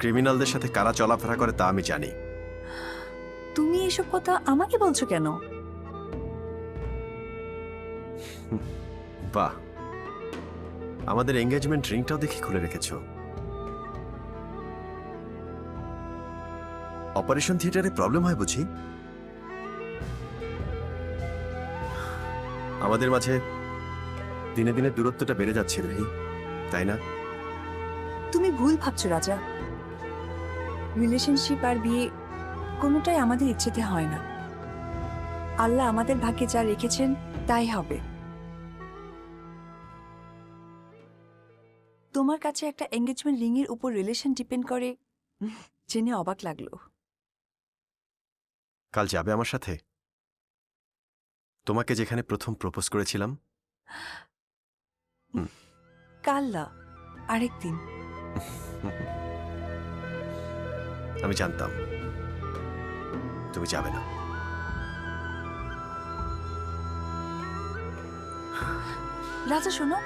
ক্রিমিনালদের সাথে কারা চলাফেরা করে তা আমি জানি। তুমি এসব কথা আমাকে বলছো কেন? বাহ, আমাদের এঙ্গেজমেন্ট রিংটাও দেখি খুলে রেখেছ। অপারেশন থিয়েটারে প্রবলেম হয় বুঝি? আমাদের মাঝে দিনে দিনে দূরত্বটা বেড়ে যাচ্ছে রুহি, তাই না? তুমি ভুল ভাবছো রাজা। রিলেশনশিপ আর বিয়ে কোনোটাই আমাদের ইচ্ছেতে হয় না। আল্লাহ আমাদের ভাগ্যে যা রেখেছেন তাই হবে। তোমার কাছে একটা এঙ্গেজমেন্ট রিং এর উপর রিলেশন ডিপেন্ড করে জেনে অবাক লাগলো। কাল যাবে আমার সাথে? তোমাকে যেখানে প্রথম প্রপোজ করেছিলাম। কাল না, আরেকদিন। আমি জানতাম তুমি যাবে না। রাজা শোনো,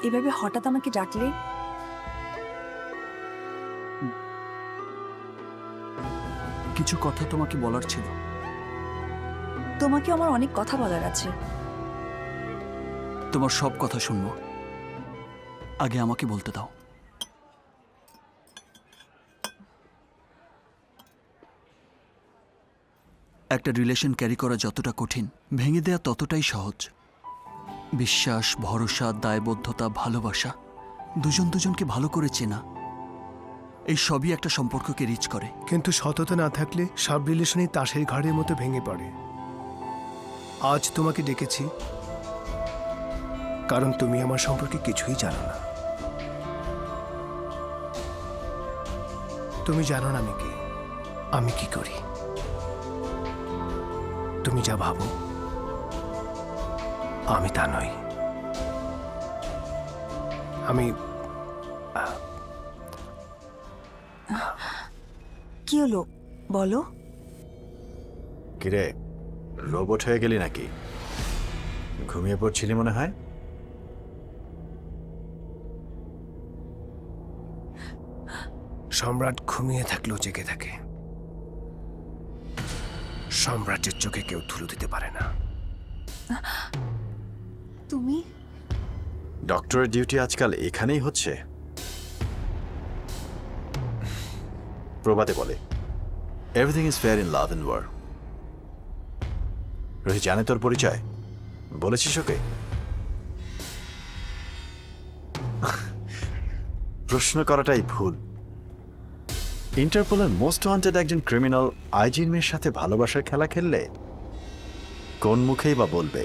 এভাবে হঠাৎ আমাকে ডাকলে? কিছু কথা তোমাকে বলার ছিল। তোমাকে আমার অনেক কথা বলার আছে। তোমার সব কথা শুনবো, আগে আমাকে বলতে দাও। একটা রিলেশন ক্যারি করা যতটা কঠিন, ভেঙে দেয়া ততটাই সহজ। বিশ্বাস, ভরসা, দায়বদ্ধতা, ভালোবাসা, দুজন দুজনকে ভালো করে চেনা, এই সবই একটা সম্পর্ককে রিচ করে। কিন্তু সততা না থাকলে সব রিলেশনই তাসের ঘাড়ের মতো ভেঙে পড়ে। আজ তোমাকে ডেকেছি কারণ তুমি আমার সম্পর্কে কিছুই জানো না। তুমি জানো না আমি কি করি। তুমি যা ভাবো আমি তা নই। কি হলো বলো? কিরে, রোবট হয়ে গেলি নাকি? ঘুমিয়ে পড়ছিলি মনে হয়। সম্রাট ঘুমিয়ে থাকলেও জেগে থাকে। সম্রাটের চোখে কেউ ধুলো দিতে পারে না। তুমি ডক্টরের ডিউটি আজকাল এখানেই হচ্ছে। প্রবাদে বলে, everything is fair in love and war. Rohit জানে তোর পরিচয়? বলেছিস ওকে? প্রশ্ন করাটাই ভুল। ইন্টারপোলের মোস্ট ওয়ান্টেড একজন ক্রিমিনাল আইজির মেয়ের সাথে ভালোবাসার খেলা খেললে কোন মুখেই বা বলবে?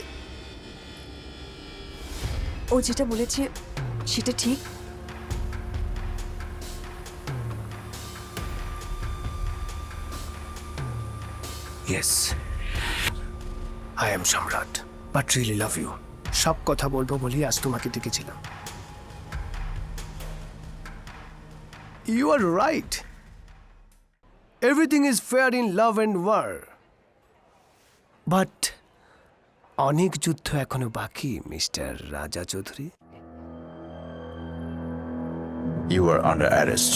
ও যেটা বলেছে সেটা ঠিক? Yes, I am Samrat, but really love you. সব কথা বলবো বলি আজ তোমাকে ডেকেছিলাম। You are right, everything is fair in love and war, but অনেক যুদ্ধ এখনো বাকি mister Raja Chowdhury. You are under arrest.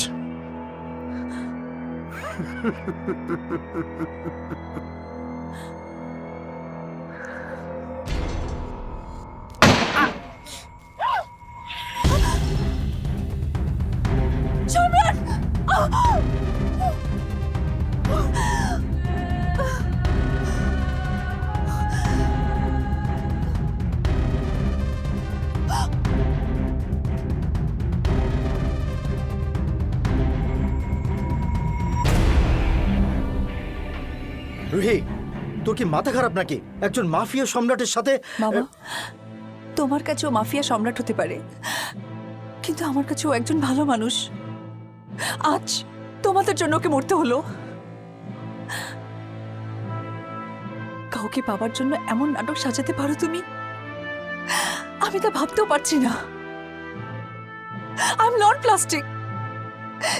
Ruhi, তোর কি মাথা খারাপ নাকি? একজন মাফিয়া সম্রাটের সাথে। বাবা, তোমার কাছেও মাফিয়া সম্রাট হতে পারে, কিন্তু আমার কাছেও একজন ভালো মানুষ। আজ তোমাদের জন্য ওকে মরতে হলো। কাউকে পাবার জন্য এমন নাটক সাজাতে পারো তুমি? আমি তা ভাবতেও পারছি না। আই এম নট প্লাস্টিক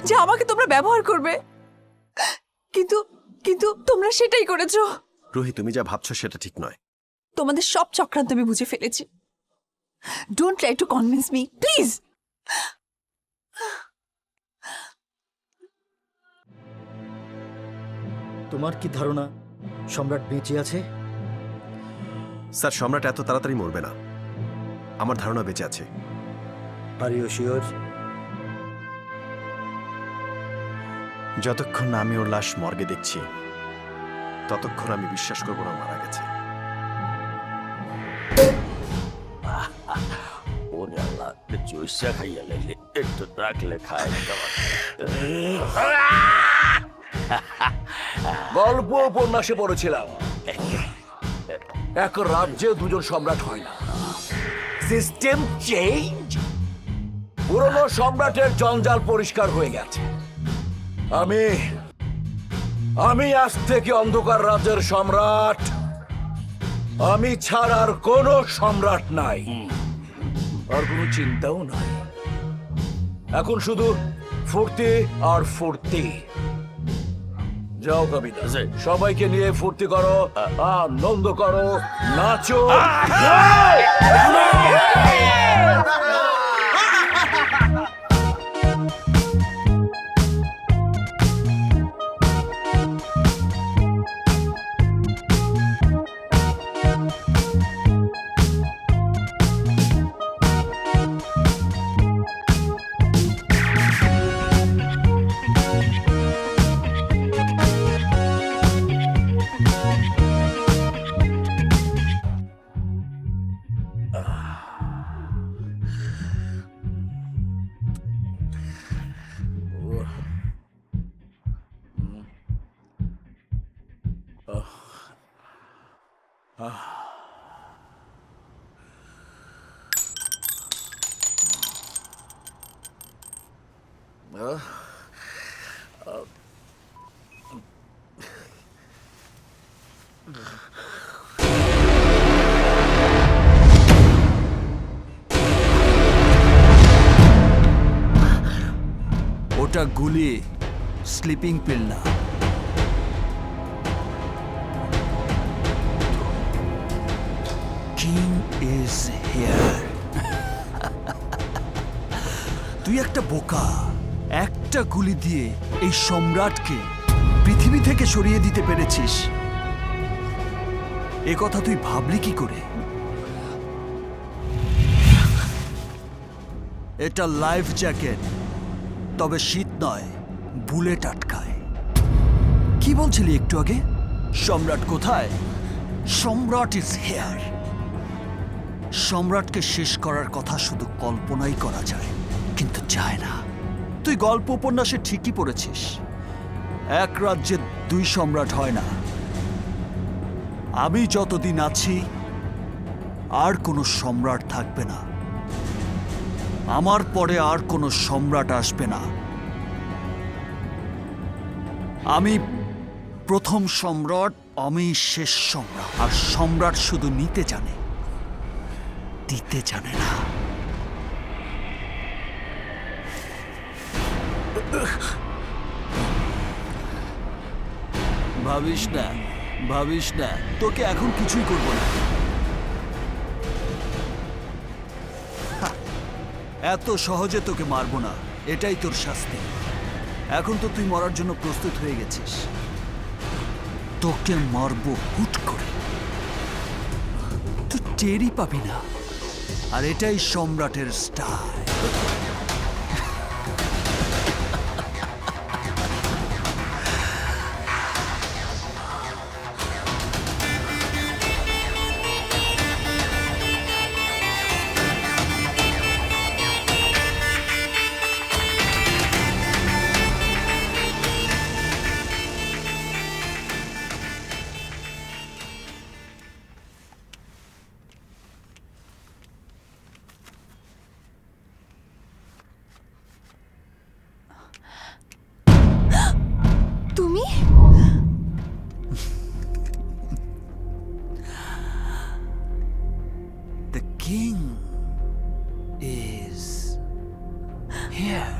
যে আমাকে তোমরা ব্যবহার করবে, কিন্তু কিন্তু তোমরা সেটাই করেছো। রুহি, তুমি যা ভাবছো সেটা ঠিক নয়। তোমাদের সব চক্রান্ত আমি বুঝে ফেলেছি। Don't try to convince me please. তোমার কি ধারণা সম্রাট বেঁচে আছে? স্যার, সম্রাট এত তাড়াতাড়ি মরবে না। আমার ধারণা বেঁচে আছে। Are you sure? যতক্ষণ না আমি ওর লাশ মর্গে দেখছি ততক্ষণ আমি বিশ্বাস করবো না মারা গেছে। গল্প উপন্যাসে পড়েছিলাম, এক রাজ্যে দুজন সম্রাট হয় না। System change. পুরনো সম্রাটের জঞ্জাল পরিষ্কার হয়ে গেছে। আমি আজ থেকে অন্ধকার রাজ্যের সম্রাট। আমি ছাড়ার কোনো সম্রাট নাই, আর কোনো চিন্তাও নাই। এখন শুধু ফুর্তি আর ফুর্তি। যাও কবিতা, সবাইকে নিয়ে ফুর্তি করো, আনন্দ করো, নাচো। ওটা গুলি, স্লিপিং পিল না। King is here. তুই একটা বোকা। একটা গুলি দিয়ে এই সম্রাটকে পৃথিবী থেকে সরিয়ে দিতে পেরেছিস। এ কথা তুই ভাবলি কি করে? এটা লাইফ জ্যাকেট, তবে শীত নয়, বুলেট আটকায়। কি বলছিলি একটু আগে? সম্রাট কোথায়? সম্রাট ইজ হিয়ার। সম্রাটকে শেষ করার কথা শুধু কল্পনাই করা যায়, কিন্তু যায় না। তুই গল্প উপন্যাসে ঠিকই পড়েছিস, এক রাজ্যে দুই সম্রাট হয় না। আমি যতদিন আছি আর কোনো সম্রাট থাকবে না। আমার পরে আর কোনো সম্রাট আসবে না। আমি প্রথম সম্রাট, আমি শেষ সম্রাট। আর সম্রাট শুধু নিতে জানে, দিতে জানে না। ভাবিস না, ভাবিস না, তোকে এখন কিছুই করব না। এত সহজে তোকে মারবো না, এটাই তোর শাস্তি। এখন তো তুই মরার জন্য প্রস্তুত হয়ে গেছিস। তোকে মারবো হুট করে, তুই টেরই পাবি না। আর এটাই সম্রাটের স্টাইল। তুমি? The king is here.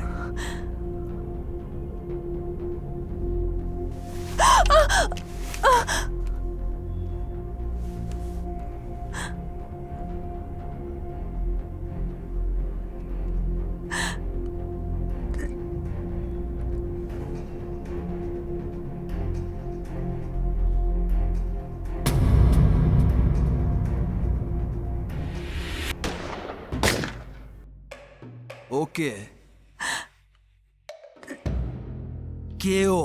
ওকে, কেও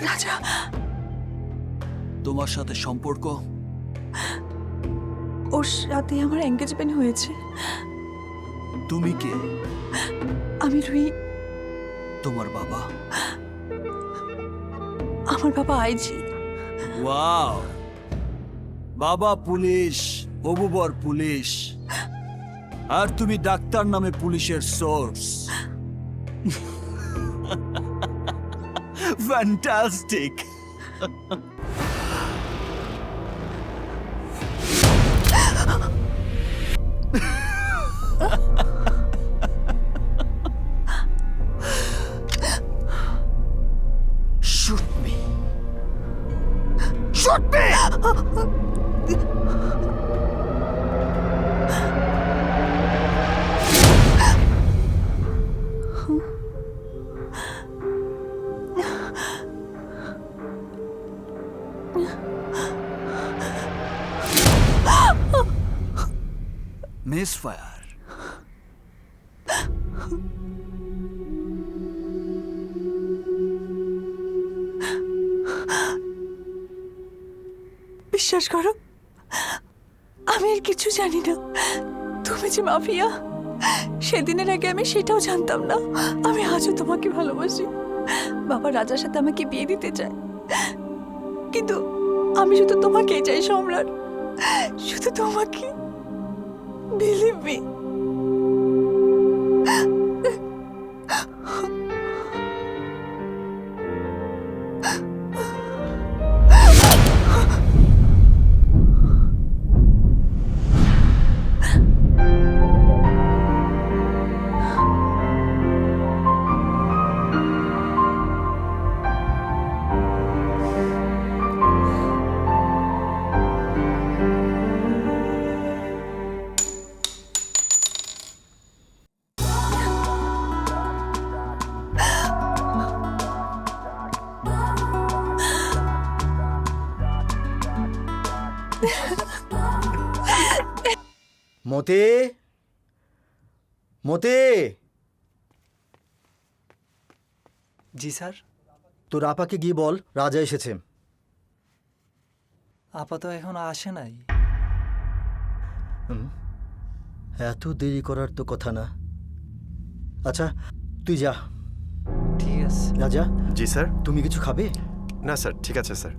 রাজা, তোমার সাথে সম্পর্ক? ওর সাথে আমার এঙ্গেজমেন্ট হয়েছে। তুমি কে? আমি রুহি। তোমার বাবা? আমার বাবা আইজি। ওয়াও, বাবা পুলিশ, হবু বর পুলিশ, আর তুমি ডাক্তার নামে পুলিশের source. Fantastic. Shoot me. Shoot me! Misfire. বিশ্বাস করো, আমি আর কিছু জানি না। তুমি যে মাফিয়া, সেদিনের আগে আমি সেটাও জানতাম না। আমি আজও তোমাকে ভালোবাসি। বাবা রাজার সাথে আমাকে বিয়ে দিতে চায়, কিন্তু আমি শুধু তোমাকেই চাই সম্রাট, শুধু তোমাকে। Believe me. মতে মতে জি স্যার। তোর আপাকে গিয়ে বল রাজা এসেছে। আপা তো এখন আসে নাই। এত দেরি করার তো কথা না। আচ্ছা তুই যা। ঠিক আছে। রাজা, জি স্যার। তুমি কিছু খাবে? না স্যার, ঠিক আছে স্যার।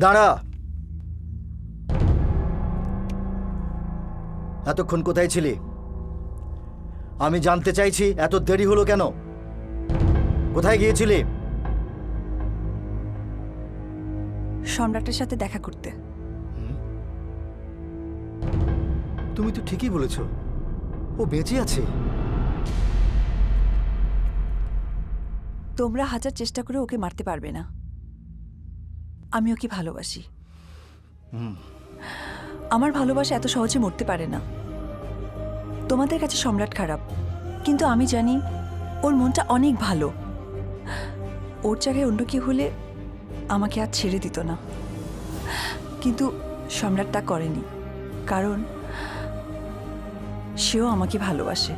দাঁড়া। এতক্ষণ কোথায় ছিলি? আমি জানতে চাইছি এত দেরি হলো কেন? কোথায় গিয়েছিলি? সম্রাটের সাথে দেখা করতে। তুমি তো ঠিকই বলেছ, ও বেঁচে আছে। তোমরা হাজার চেষ্টা করে ওকে মারতে পারবে না। আমি ওকে ভালোবাসি। আমার ভালোবাসা এত সহজে মরতে পারে না। তোমাদের কাছে সম্রাট খারাপ, কিন্তু আমি জানি ওর মনটা অনেক ভালো। ওর জায়গায় অন্য কেউ হলে আমাকে আর ছেড়ে দিত না, কিন্তু সম্রাট তা করেনি, কারণ সেও আমাকে ভালোবাসে।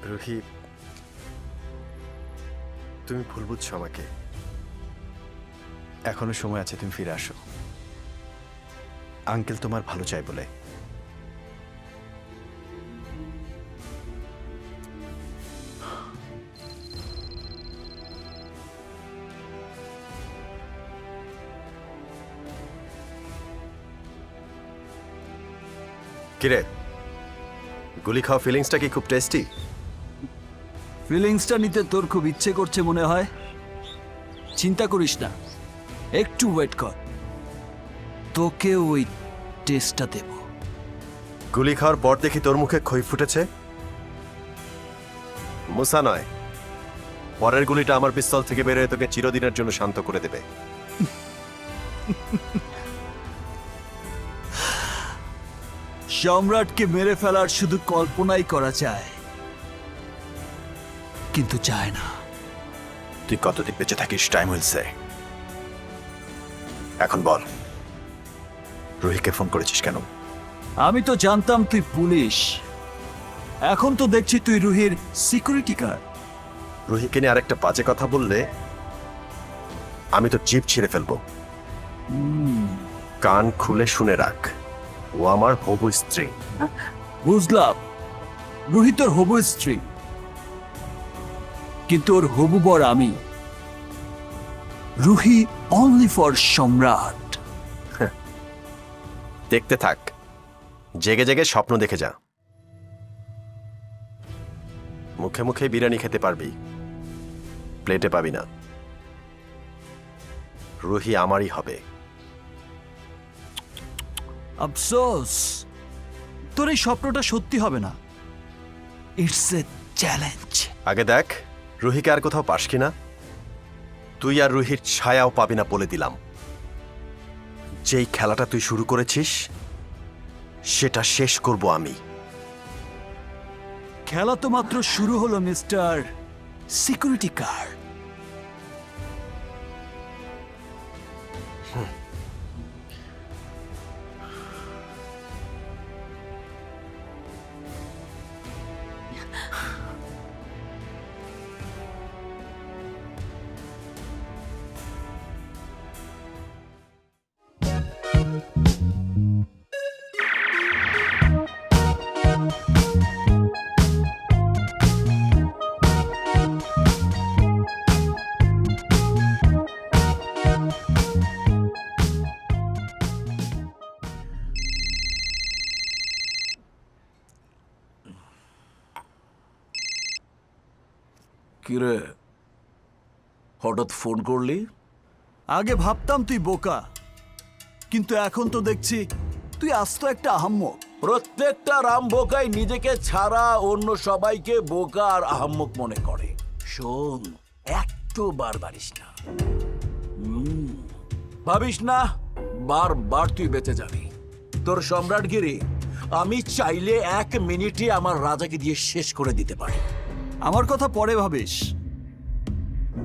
রুহি, তুমি ভুল বুঝছো আমাকে। এখনো সময় আছে, তুমি ফিরে আসো। আঙ্কেল তোমার ভালো চাই বলে। কিরে, গুলি খাওয়া ফিলিংসটা কি খুব টেস্টি? ফিলিংসটা নিতে তোর খুব ইচ্ছে করছে মনে হয়। চিন্তা করিস না, একটু ওয়েট কর, তোকে ওই টেস্টটা দেব। গুলি খাওয়ার পর দেখি তোর মুখে খই ফুটেছে। মুসা নয়, পরের গুলিটা আমার পিস্তল থেকে বেরোয় তোকে চিরদিনের জন্য শান্ত করে দেবে। সম্রাটকে মেরে ফেলার শুধু কল্পনাই করা যায়, কিন্তু চায় না। তুই কতদিন বেঁচে থাকিস টাইম উইল সে। এখন বল, রুহিকে ফোন করেছিস কেন? আমি তো জানতাম তুই পুলিশ, এখন তো দেখছি তুই রুহির সিকিউরিটি গার্ড। রুহিকে নিয়ে আরেকটা বাজে কথা বললে আমি তো জিভ ছিঁড়ে ফেলবো। কান খুলে শুনে রাখ, ও আমার হবু স্ত্রী। বুঝলাম, রুহি তোর হবু স্ত্রী, কিন্তু ওর হবু বর আমি। রুহি অনলি ফর সম্রাট। দেখতে থাক, জেগে জেগে স্বপ্ন দেখে যা। মুখে মুখে বিরিয়ানি খেতে পারবি, প্লেটে পাবি না। রুহি আমারই হবে। আফসোস, তোর এই স্বপ্নটা সত্যি হবে না। It's a challenge. আগে দেখ রুহিকে আর কোথাও পাস কিনা। তুই আর রুহির ছায়াও পাবি না বলে দিলাম। যেই খেলাটা তুই শুরু করেছিস সেটা শেষ করব আমি। খেলা তো মাত্র শুরু হলো মিস্টার সিকিউরিটি গার্ড। কিরে হঠাৎ ফোন করলি? আগে ভাবতাম তুই বোকা, কিন্তু এখন তো দেখছি তুই আস্ত একটা আহাম্মক। প্রত্যেকটা রাম বোকাই নিজেকে ছাড়া অন্য সবাইকে বোকা আর আহাম্মক মনে করে। শোন, একটু বাড়িস না। ভাবিস না বারবার তুই বেঁচে যাবি। তোর সম্রাটগিরি আমি চাইলে 1 মিনিটে আমার রাজাকে দিয়ে শেষ করে দিতে পারি। আমার কথা পরে ভাবিস,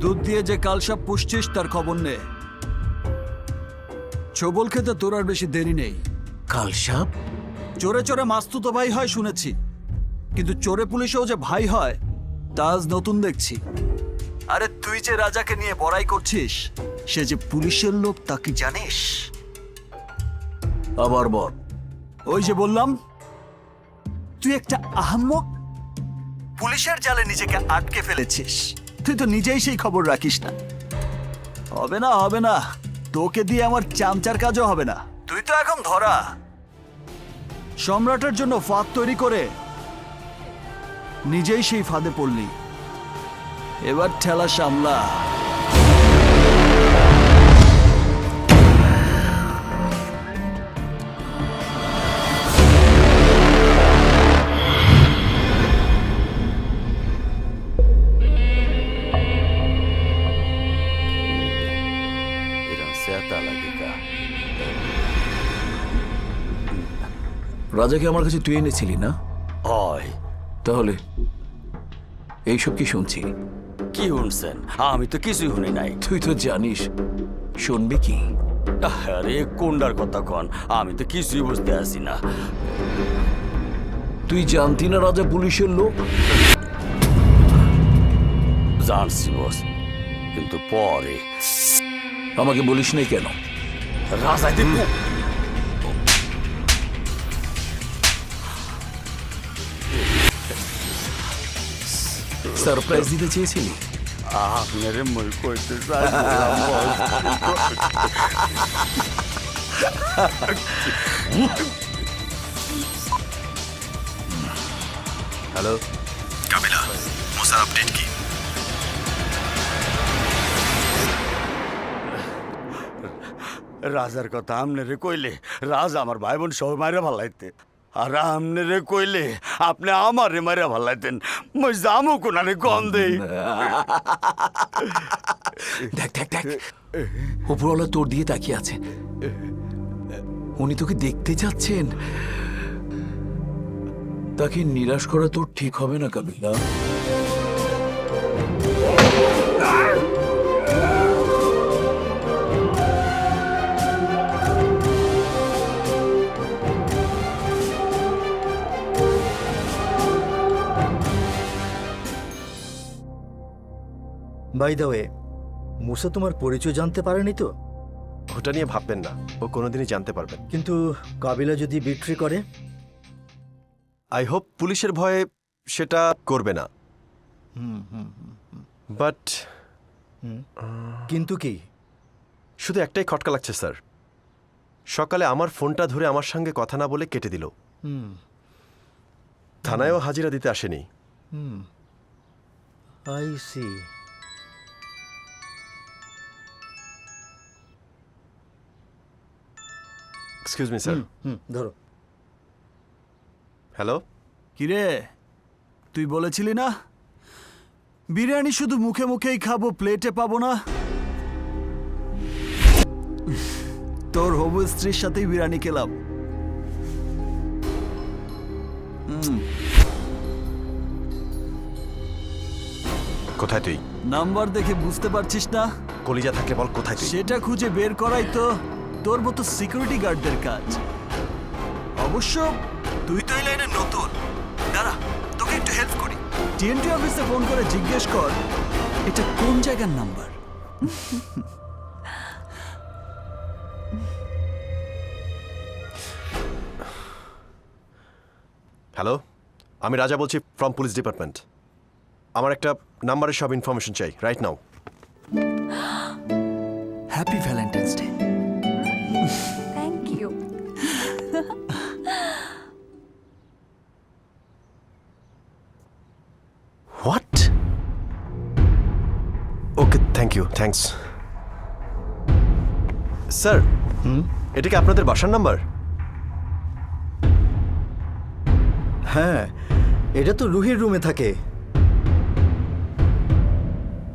দুধ দিয়ে যে কালসাপ পুষছিস তার খবর নে। ছবল খেতে তোর আর বেশি দেরি নেই। কালসাপ? চোরে চোরে মাস্তুতো ভাই হয় শুনেছি, কিন্তু চোরে পুলিশেও যে ভাই হয় তা আজ নতুন দেখছি। আরে তুই যে রাজাকে নিয়ে বড়াই করছিস, সে যে পুলিশের লোক তা কি জানিস? আবার বল। ওই যে বললাম তুই একটা আহাম্মক, পুলিশের জালে নিজেকে আটকে ফেলেছিস। তুই তো নিজেই সেই খবর রাখিস না। হবে না, হবে না, তোকে দিয়ে আমার চামচার কাজও হবে না। তুই তো এখন ধরা। সম্রাটের জন্য ফাঁদ তৈরি করে নিজেই সেই ফাঁদে পড়লি। এবার ঠেলা সামলা। রাজাকে আমার কাছে তুই এনেছিলি না? হয়। তাহলে এইসব কি শুনছি? কি শুনছেন? আমি তো কিছুই শুনি নাই। তুই তো জানিস, শুনবি কি? আরে কোনটার কথা কন? আমি তো কিছুই বুঝতে আসি না। তুই জানতি না রাজা পুলিশের লোক? জানছি বস, কিন্তু পরে। আমাকে বলিস নাই কেন? রাজা সারপ্রাইজ দিতে চেয়েছিলি? আপনারে মই কইতে চাই হ্যালো কাবিলা, মুসার আপডেট কি? রাজার কথা আমনেরে কইলে রাজা আমার ভাই বোন সবাই মাইরা ভালাইতে, আর আমনেরে কইলে আপনি আমারে মাইরা ভালাইতেন। মই জামু কোনারে গন্ধে। দেখ দেখ দেখ, উপরওয়ালা তোর দিয়ে তাকিয়ে আছেন। উনি তোকে দেখতে যাচ্ছেন। তাকে নিরাশ করা তোর ঠিক হবে না কাবিলা। বাই দ্য ওয়ে, মুসা তোমার পরিচয় জানতে পারেনি তো? ওটা নিয়ে ভাববেন না, ও কোনোদিনই জানতে পারবেন। কিন্তু কাবিলা যদি বিট্রি করে? আই হোপ পুলিশের ভয়ে সেটা করবে না। বাট কিন্তু কি? শুধু একটাই খটকা লাগছে স্যার, সকালে আমার ফোনটা ধরে আমার সঙ্গে কথা না বলে কেটে দিল। থানায়ও হাজিরা দিতে আসেনি। I see. Excuse me sir. ধরো। হ্যালো, কিরে, তুই বলেছিলি না বিরিয়ানি শুধু মুখে মুখেই খাবো, প্লেটে পাবো না? তোর হবু স্ত্রীর সাথেই বিরিয়ানি খেলাম। কোথায় তুই? নাম্বার দেখে বুঝতে পারছিস না? কলিজা থাকলে বল কোথায় তুই? সেটা খুঁজে বের করাই তো তোর মতো সিকিউরিটি গার্ডদের কাজ। অবশ্য তুই তো এই লাইনে নতুন। দাঁড়া, তোকে একটু হেল্প করি। টিএনটি অফিসে ফোন করে জিজ্ঞেস কর এটা কোন জায়গার নাম্বার। হ্যালো, আমি রাজা বলছি ফ্রম পুলিশ ডিপার্টমেন্ট। আমার একটা নাম্বারের সব ইনফরমেশন চাই right now. Happy Valentine's day. Thank you. What? You, thanks. Sir, এটা কি আপনাদের বাসার নাম্বার? হ্যাঁ, এটা তো রুহির রুমে থাকে।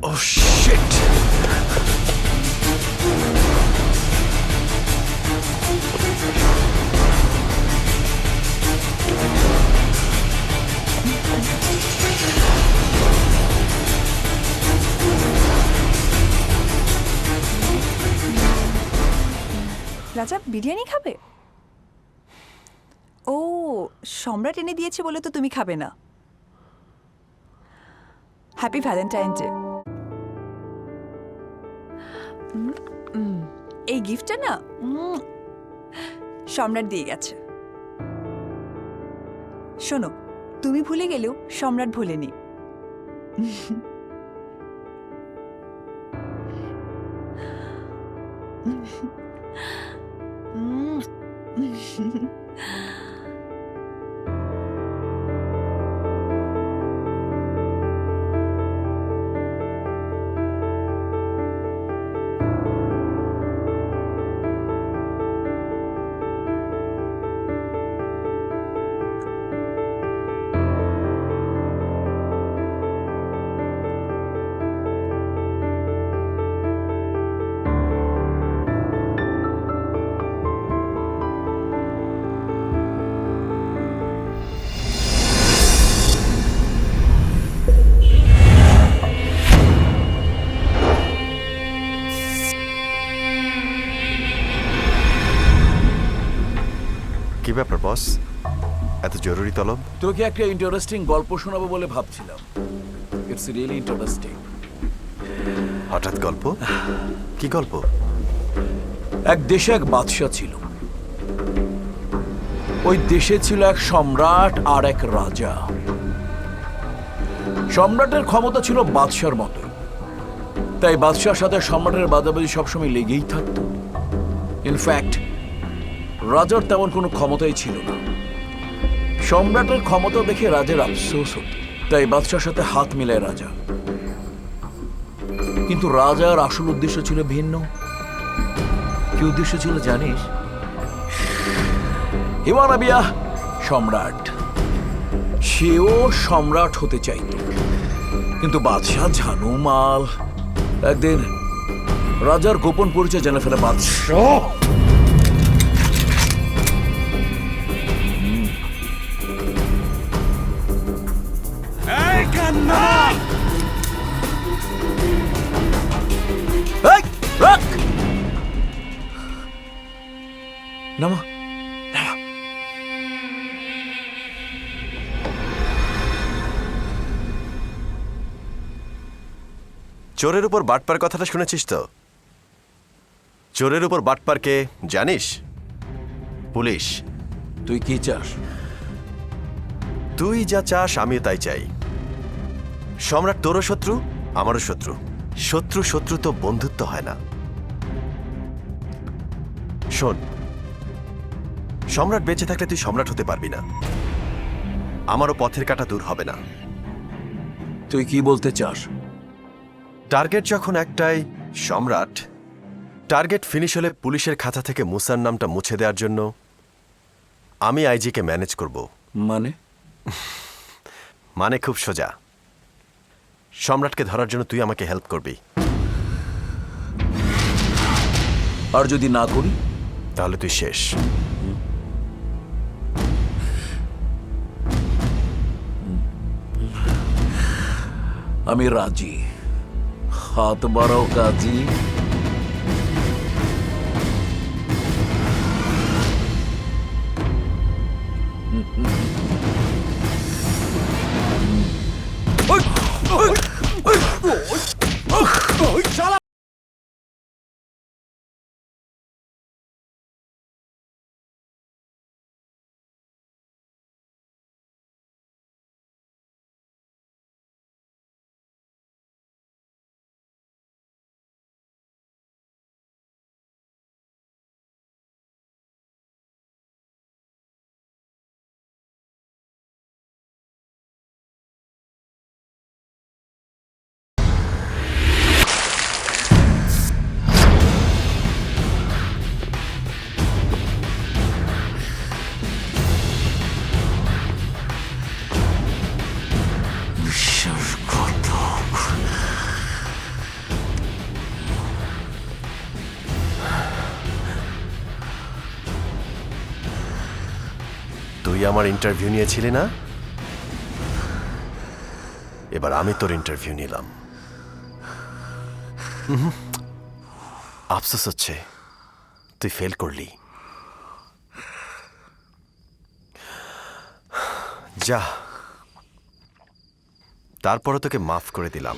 ও শিট! রাজা বিরিয়ানি খাবে? ও, সম্রাট এনে দিয়েছে বলে তো তুমি খাবে না। Happy Valentine day. এই গিফটটা না সম্রাট দিয়ে গেছে। শোনো, তুমি ভুলে গেলেও সম্রাট ভুলেনি। কি ব্যাপার বস, এত জরুরি তলব? তোকে একটা ইন্টারেস্টিং গল্প শোনাবো বলে ভাবছিলাম। It's really interesting. হঠাৎ গল্প? কি গল্প? এক দেশে এক বাদশা ছিল। ওই দেশে ছিল এক সম্রাট আর এক রাজা। সম্রাটের ক্ষমতা ছিল বাদশার মতো, তাই বাদশার সাথে সম্রাটের বাদাবাদি সবসময় লেগেই থাকত। ইনফ্যাক্ট রাজার তেমন কোনো ক্ষমতাই ছিল না। সম্রাটের ক্ষমতা দেখে রাজার আফসোস হতো, তাই বাদশার সাথে হাত মিলায় রাজা। কিন্তু রাজার আসল উদ্দেশ্য ছিল ভিন্ন। কি উদ্দেশ্য ছিল জানিস? হিমানাবিয়া সম্রাট। সেও সম্রাট হতে চাইত, কিন্তু বাদশাহ ঝানুমাল। একদিন রাজার গোপন পরিচয় জেনে ফেলে বাদশাহ। এই, রাখ! নামা। চোরের উপর বাটপার কথাটা শুনেছিস তো? চোরের উপর বাটপারকে জানিস? পুলিশ। তুই কি চাস? তুই যা চাস আমিও তাই চাই। সম্রাট তোরও শত্রু, আমারও শত্রু। শত্রু শত্রু তো বন্ধুত্ব হয় না। শোন, সম্রাট বেঁচে থাকলে তুই সম্রাট হতে পারবি না, আমারও পথের কাঁটা দূর হবে না। তুই কি বলতে চাস? টার্গেট যখন একটাই, সম্রাট, টার্গেট ফিনিশ হলে পুলিশের খাতা থেকে মুসার নামটা মুছে দেওয়ার জন্য আমি আইজিকে ম্যানেজ করব। মানে খুব সোজা। সম্রাটকে ধরার জন্য তুই আমাকে হেল্প করবি। আর যদি না করি? তাহলে তুই শেষ। আমি রাজি। হাত বাড়াও কাজী। তুই আমার ইন্টারভিউ নিয়েছিলি না? এবার আমি তোর ইন্টারভিউ নিলাম। আফসোস হচ্ছে তুই ফেল করলি। যা, তারপরে তোকে মাফ করে দিলাম।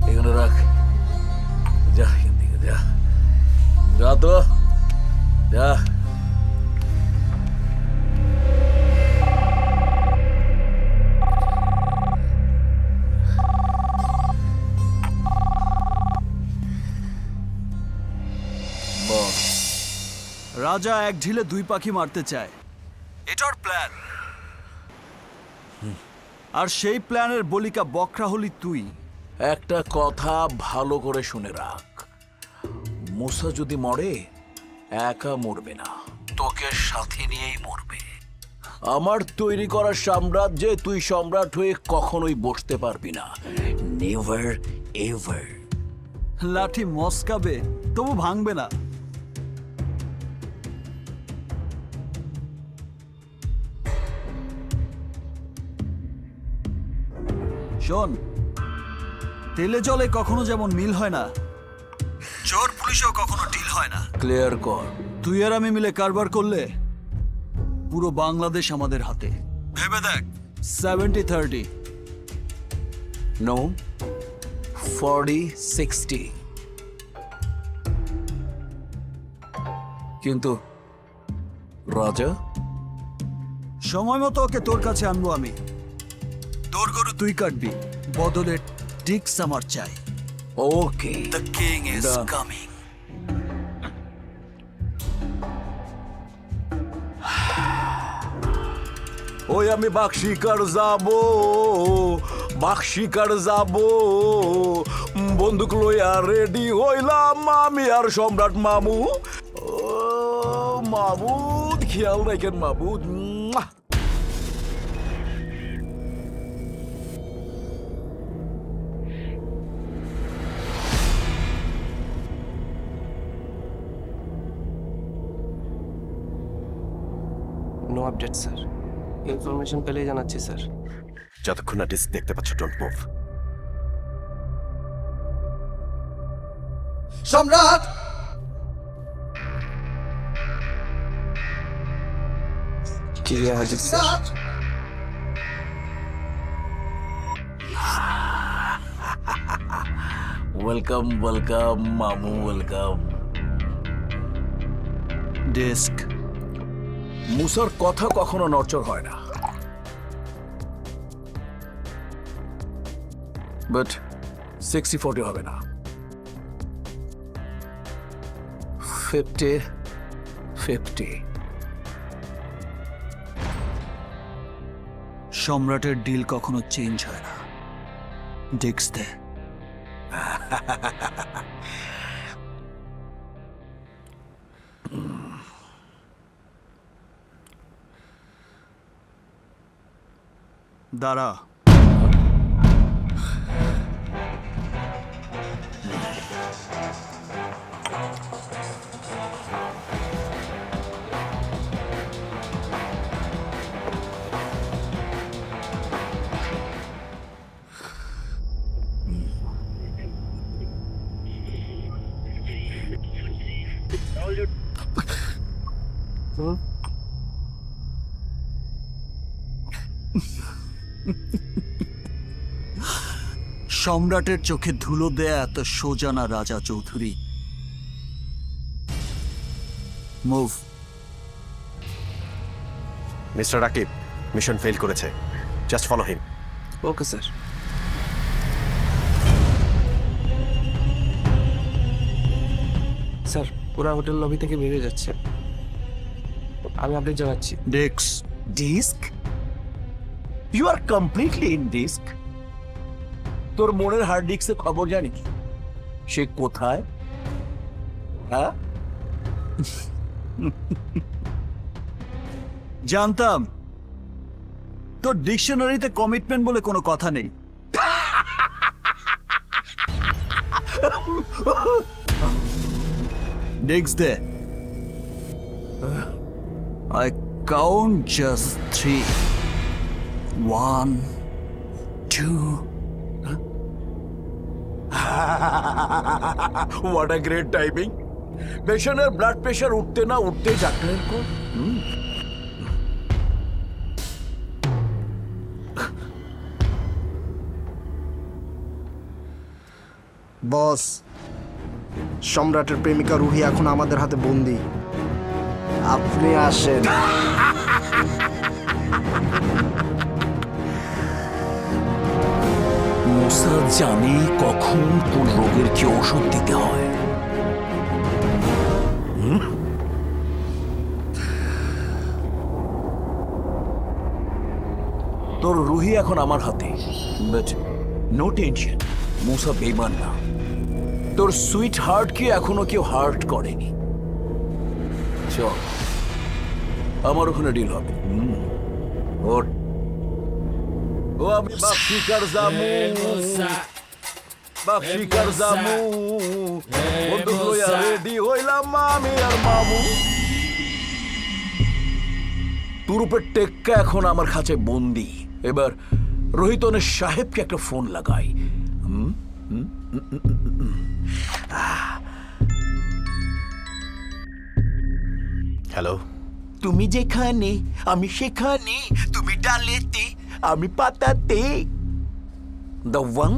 এখানে রাখ, যা এখান থেকে যা, যা তো যা। রাজা এক ঢিলে দুই পাখি মারতে চায়, এটার প্ল্যান। আর সেই প্ল্যানের বলিকা বকরা হলি তুই। একটা কথা ভালো করে শুনে রাখ, মুসা যদি মরে একা মরবে না, তোকে সাথে নিয়েই মরবে। আমার তৈরি করা সাম্রাজ্যে তুই সম্রাট হয়ে কখনোই বসতে পারবি না, নেভার এভার। লাঠি মস্কাবে তবু ভাঙবে না। শোন, তেলে জলে কখনো যেমন মিল হয় না, চোর পুলিশেও কখনো ডিল হয় না। ক্লিয়ার কর। তুই আর আমি মিলে কারবার করলে পুরো বাংলাদেশ আমাদের হাতে। ভেবে দেখ, 70-30। নো, 40-60। কিন্তু রাজা, সময় মতো ওকে তোর কাছে আনবো আমি। তোর গরু তুই কাটবি, বদলে টিক্স আমার চাই। Okay, the king is Done. Coming. ওই আমি বাক্সিকার যাব, বাক্সিকার যাব, বন্দুক লইয়া রেডি হইলাম আমি আর সম্রাট মামু। ও মামুদ, খেয়াল রাখেন মামুদ। মুয়া। নো আপডেট স্যার, ইনফরমেশন পেলেই জানাচ্ছি স্যার। যতক্ষণ না ডিস্ক দেখতে পাচ্ছ, ডোন্ট মুভ। সম্রাট! ক্লিয়ার হাজির স্যার। ওয়েলকাম ওয়েলকাম মামু, ওয়েলকাম। ডেস্ক। মুসার কথা কখনো নড়চড় হয় না, বাট 60-40 হবে না, 50-50। সম্রাটের ডিল কখনো চেঞ্জ হয় না। ডেস্ক দে। দাঁড়া। সম্রাটের চোখে ধুলো দেয়া এত সোজা না Raja Chowdhury. Move. Mister Rakib, mission fail করেছে, just follow him. Okay sir. Sir, পুরা হোটেল লবি থেকে বেরিয়ে যাচ্ছে, আমি আপডেট জানাচ্ছি। Desk. Disk? You are completely in disk. তোর মনের হার্ড ডিস্কের খবর জানিস? সে কোথায়? হ্যাঁ, জানতাম তোর ডিকশনারিতে কমিটমেন্ট বলে কোনো কথা নেই। Next day, I count just 3. 1, 2. What a great timing. পেশেন্টের ব্লাড প্রেশার উঠতে না উঠতে ডাক্তারের কল। বস, সম্রাটের প্রেমিকা রুহি এখন আমাদের হাতে বন্দি। আপনি আসেন। মুসা জানে কখন কোন রোগের কি ওষুধ দিতে হয়। তোর রুহি এখন আমার হাতে, বাট নো টেনশন, মুসা বেমান না। তোর সুইট হার্টকে এখনো কেউ হার্ট করেনি। চল, আমার ওখানে ডিল হবে। ওর ও আমি বাপ শিকার জামু, বাপ শিকার জামু, বন্দুক লইয়া রেডি হইলাম আমি আর মামু। তুরুপের টেক্কা এখন আমার কাছে বন্দি। এবার রোহিতনের সাহেবকে একটা ফোন লাগাই। হ্যালো, তুমি যেখানে আমি সেখানে, তুমি ডালেতে আমি পাতাতে। The one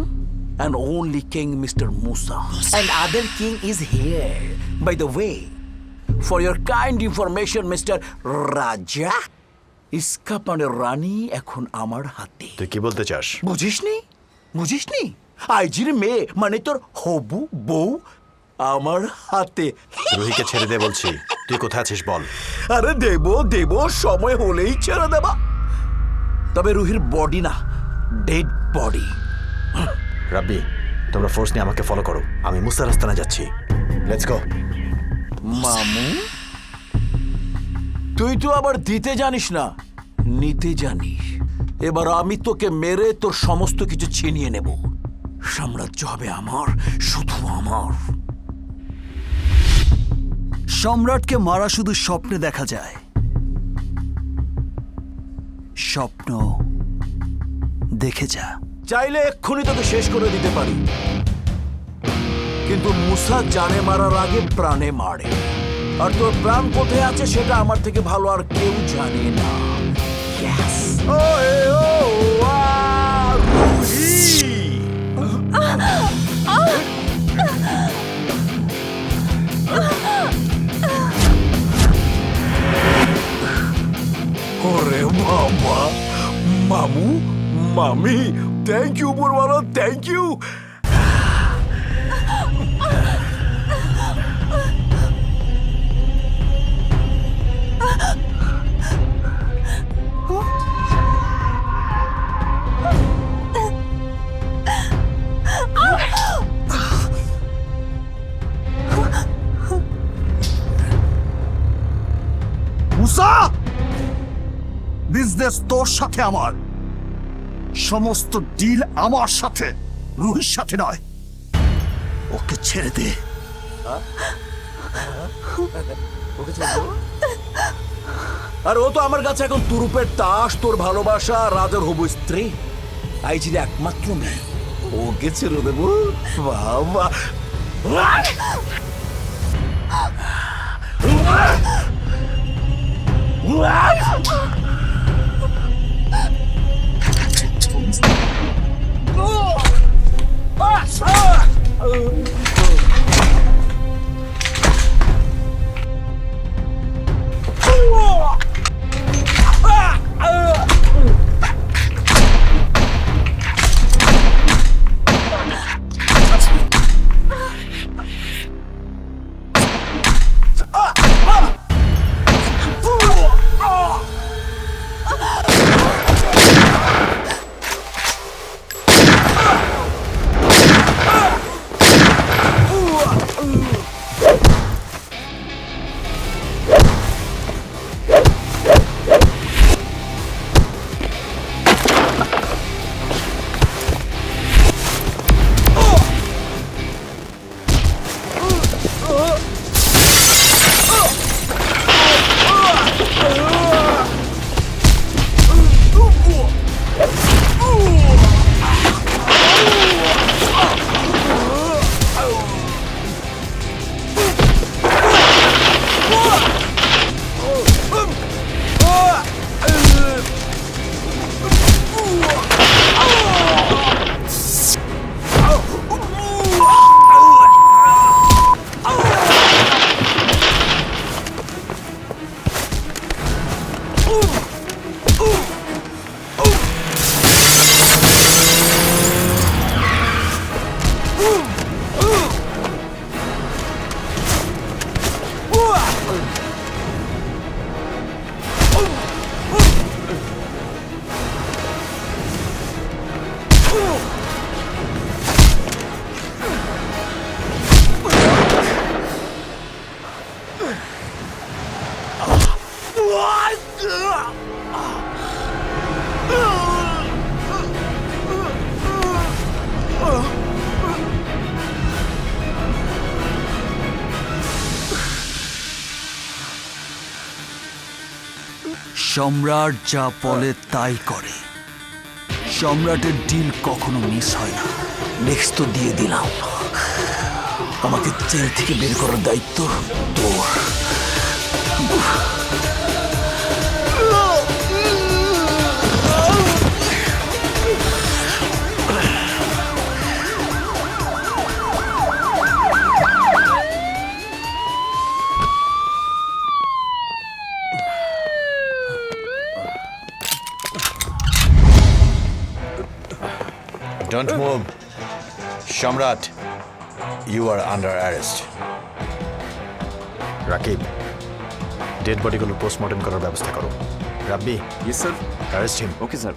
and only king, Mr. Musa. And other king is here. By the way, for your kind information, Mr. Raja, ইস্কাপানের রানী এখন আমার হাতে। তুই কি বলতে চাস? বুঝিসনি? বুঝিসনি? আইজির মেয়ে মানে তোর হবু বউ আমার হাতে। রুহিকে ছেড়ে দে বলছি। তুই কোথায় আছিস বল। আরে দেব সময় হলেই ছেড়ে দেবা। তবে রুহির বডি না, ডেড বডি। রাব্বি, তোমরা ফোর্স নিয়ে আমাকে ফলো করো। আমি মুসার আস্তানা যাচ্ছি। Let's go. মামু, তুই তো আবার দিতে জানিস না, নিতে জানিস। এবার আমি তোকে মেরে তোর সমস্ত কিছু ছিনিয়ে নেব। সাম্রাজ্য হবে আমার, শুধু আমার। সম্রাটকে মারা শুধু স্বপ্নে দেখা যায়, স্বপ্ন দেখে যা। চাইলে এক্ষুনি তোকে শেষ করে দিতে পারি, কিন্তু মুসা জানে মারার আগে প্রাণে মারে। আর তোর প্রাণ কোথায় আছে সেটা আমার থেকে ভালো আর কেউ জানে না। Yes! ওরে বাবা, মামু, মামি, থ্যাংক ইউ বুড়বানো, থ্যাংক ইউ। মুসা, বিজনেস তোর সাথে আমার, সমস্ত ডিল আমার সাথে, রুহির সাথে নয়। ওকে ছেড়ে দে। আর ও তো আমার কাছে এখন তুরুপের তাস, তোর ভালোবাসা, রাজার হবু স্ত্রী, আইজির একমাত্র মেয়ে। ওকে ছেড়ে দেবো? বাবা, সম্রাট যা বলে তাই করে। সম্রাটের ডিল কখনো মিস হয় না। নেক্সট তো দিয়ে দিলাম, আমাকে জেল থেকে বের করার দায়িত্ব তোর। Don't move. Shamrat, you are under arrest. Rakib, dead বডিগুলো পোস্টমর্টেম করার ব্যবস্থা করো। Rabbi, yes sir. Arrest him. Okay sir.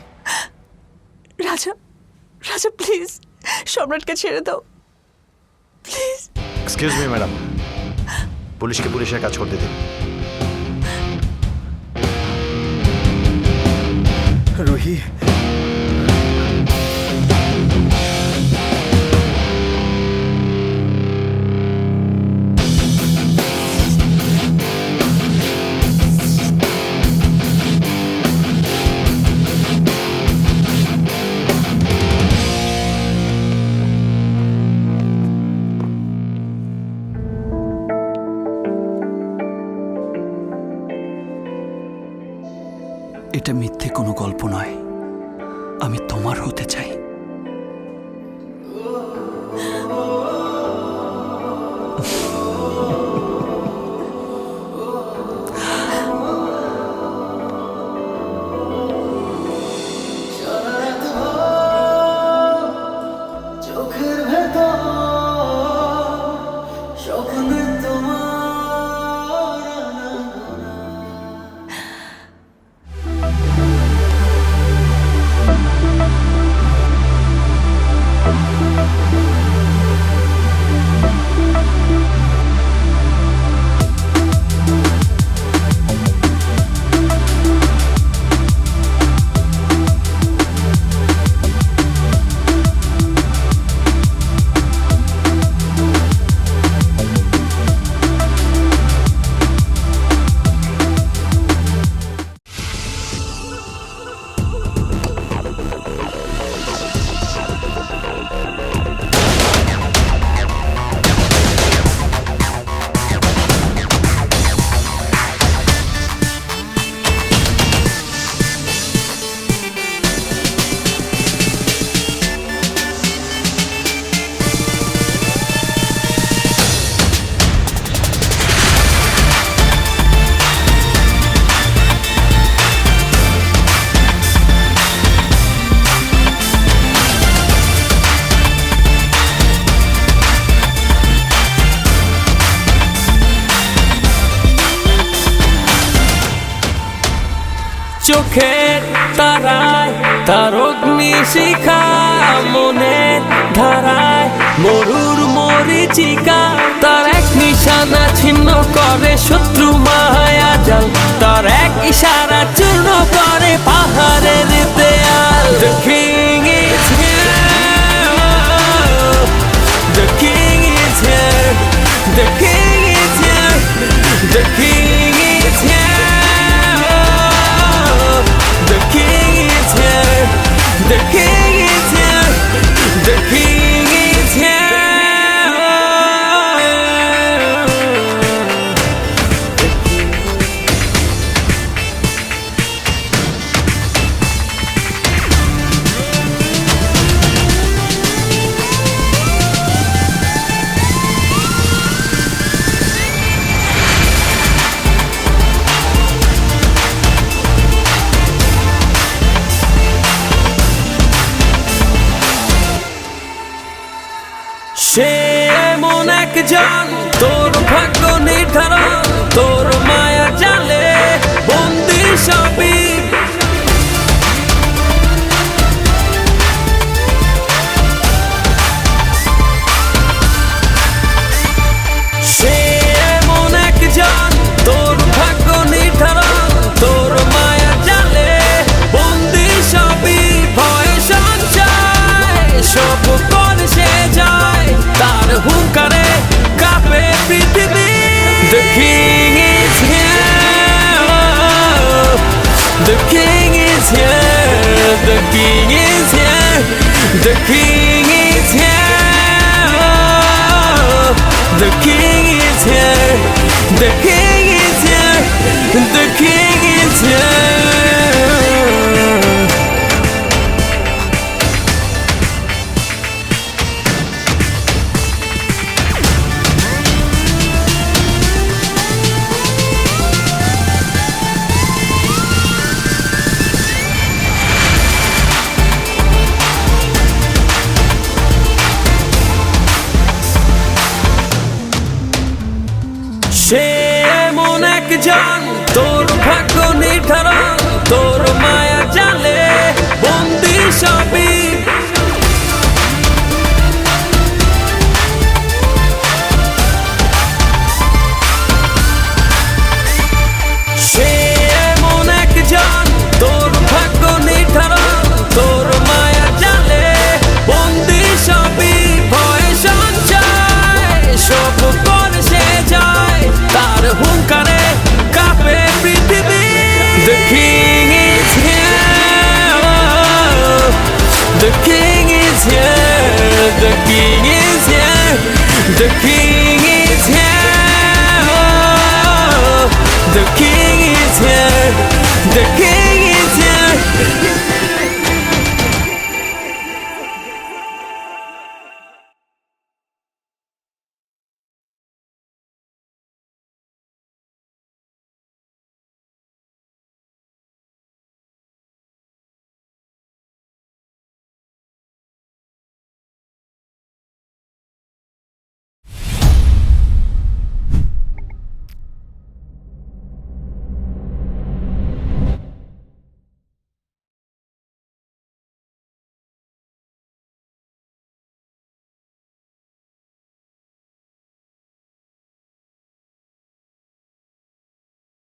Raja, Raja please সম্রাটকে ছেড়ে দাও প্লিজ। এক্সকিউজ মি ম্যাডাম, পুলিশকে পুলিশের কাজ করতে দিন। রুহি, এটা মিথ্যে কোনো গল্প নয়, আমি তোমার হতে চাই। চোখের তারায় তার অগ্নি শিখা, মনের ধারায় মরুর মরিচিকা, তার এক নিশানা ছিন্ন করে শত্রু মায়া জাল, তার এক ইশারা চূর্ণ করে পাহাড়ের দেয়াল। The king is here, the king is here, the king is here, the king is here. The king is here, the king is here, the king is here. সে এমন একজন, তোর ভাগ্য নির্ধারণ, তোর মায়া জালে বন্দি সবই। সে এমন একজন, তোর ভাগ্য নির্ধারণ, তোর মায়া জালে বন্দি সবই। ভয় সঞ্চয় সব করে সে যায়, তার হুঙ্কারে কাঁপে পৃথিবী। The king is here. The king is here. The king is here. The king is here. The king is here. সে এমন একজন তোর ভাগ্য নির্ধারণ তোর মায়া জালে বন্দি সবই সে এমন একজন তোর ভাগ্য নির্ধারণ তোর মায়া জালে বন্দি সবই ভয় সঞ্চয় সব করে সে যায় তার হুঙ্কারে কাঁপে পৃথিবী The king is here. The king is here. The king is here. The king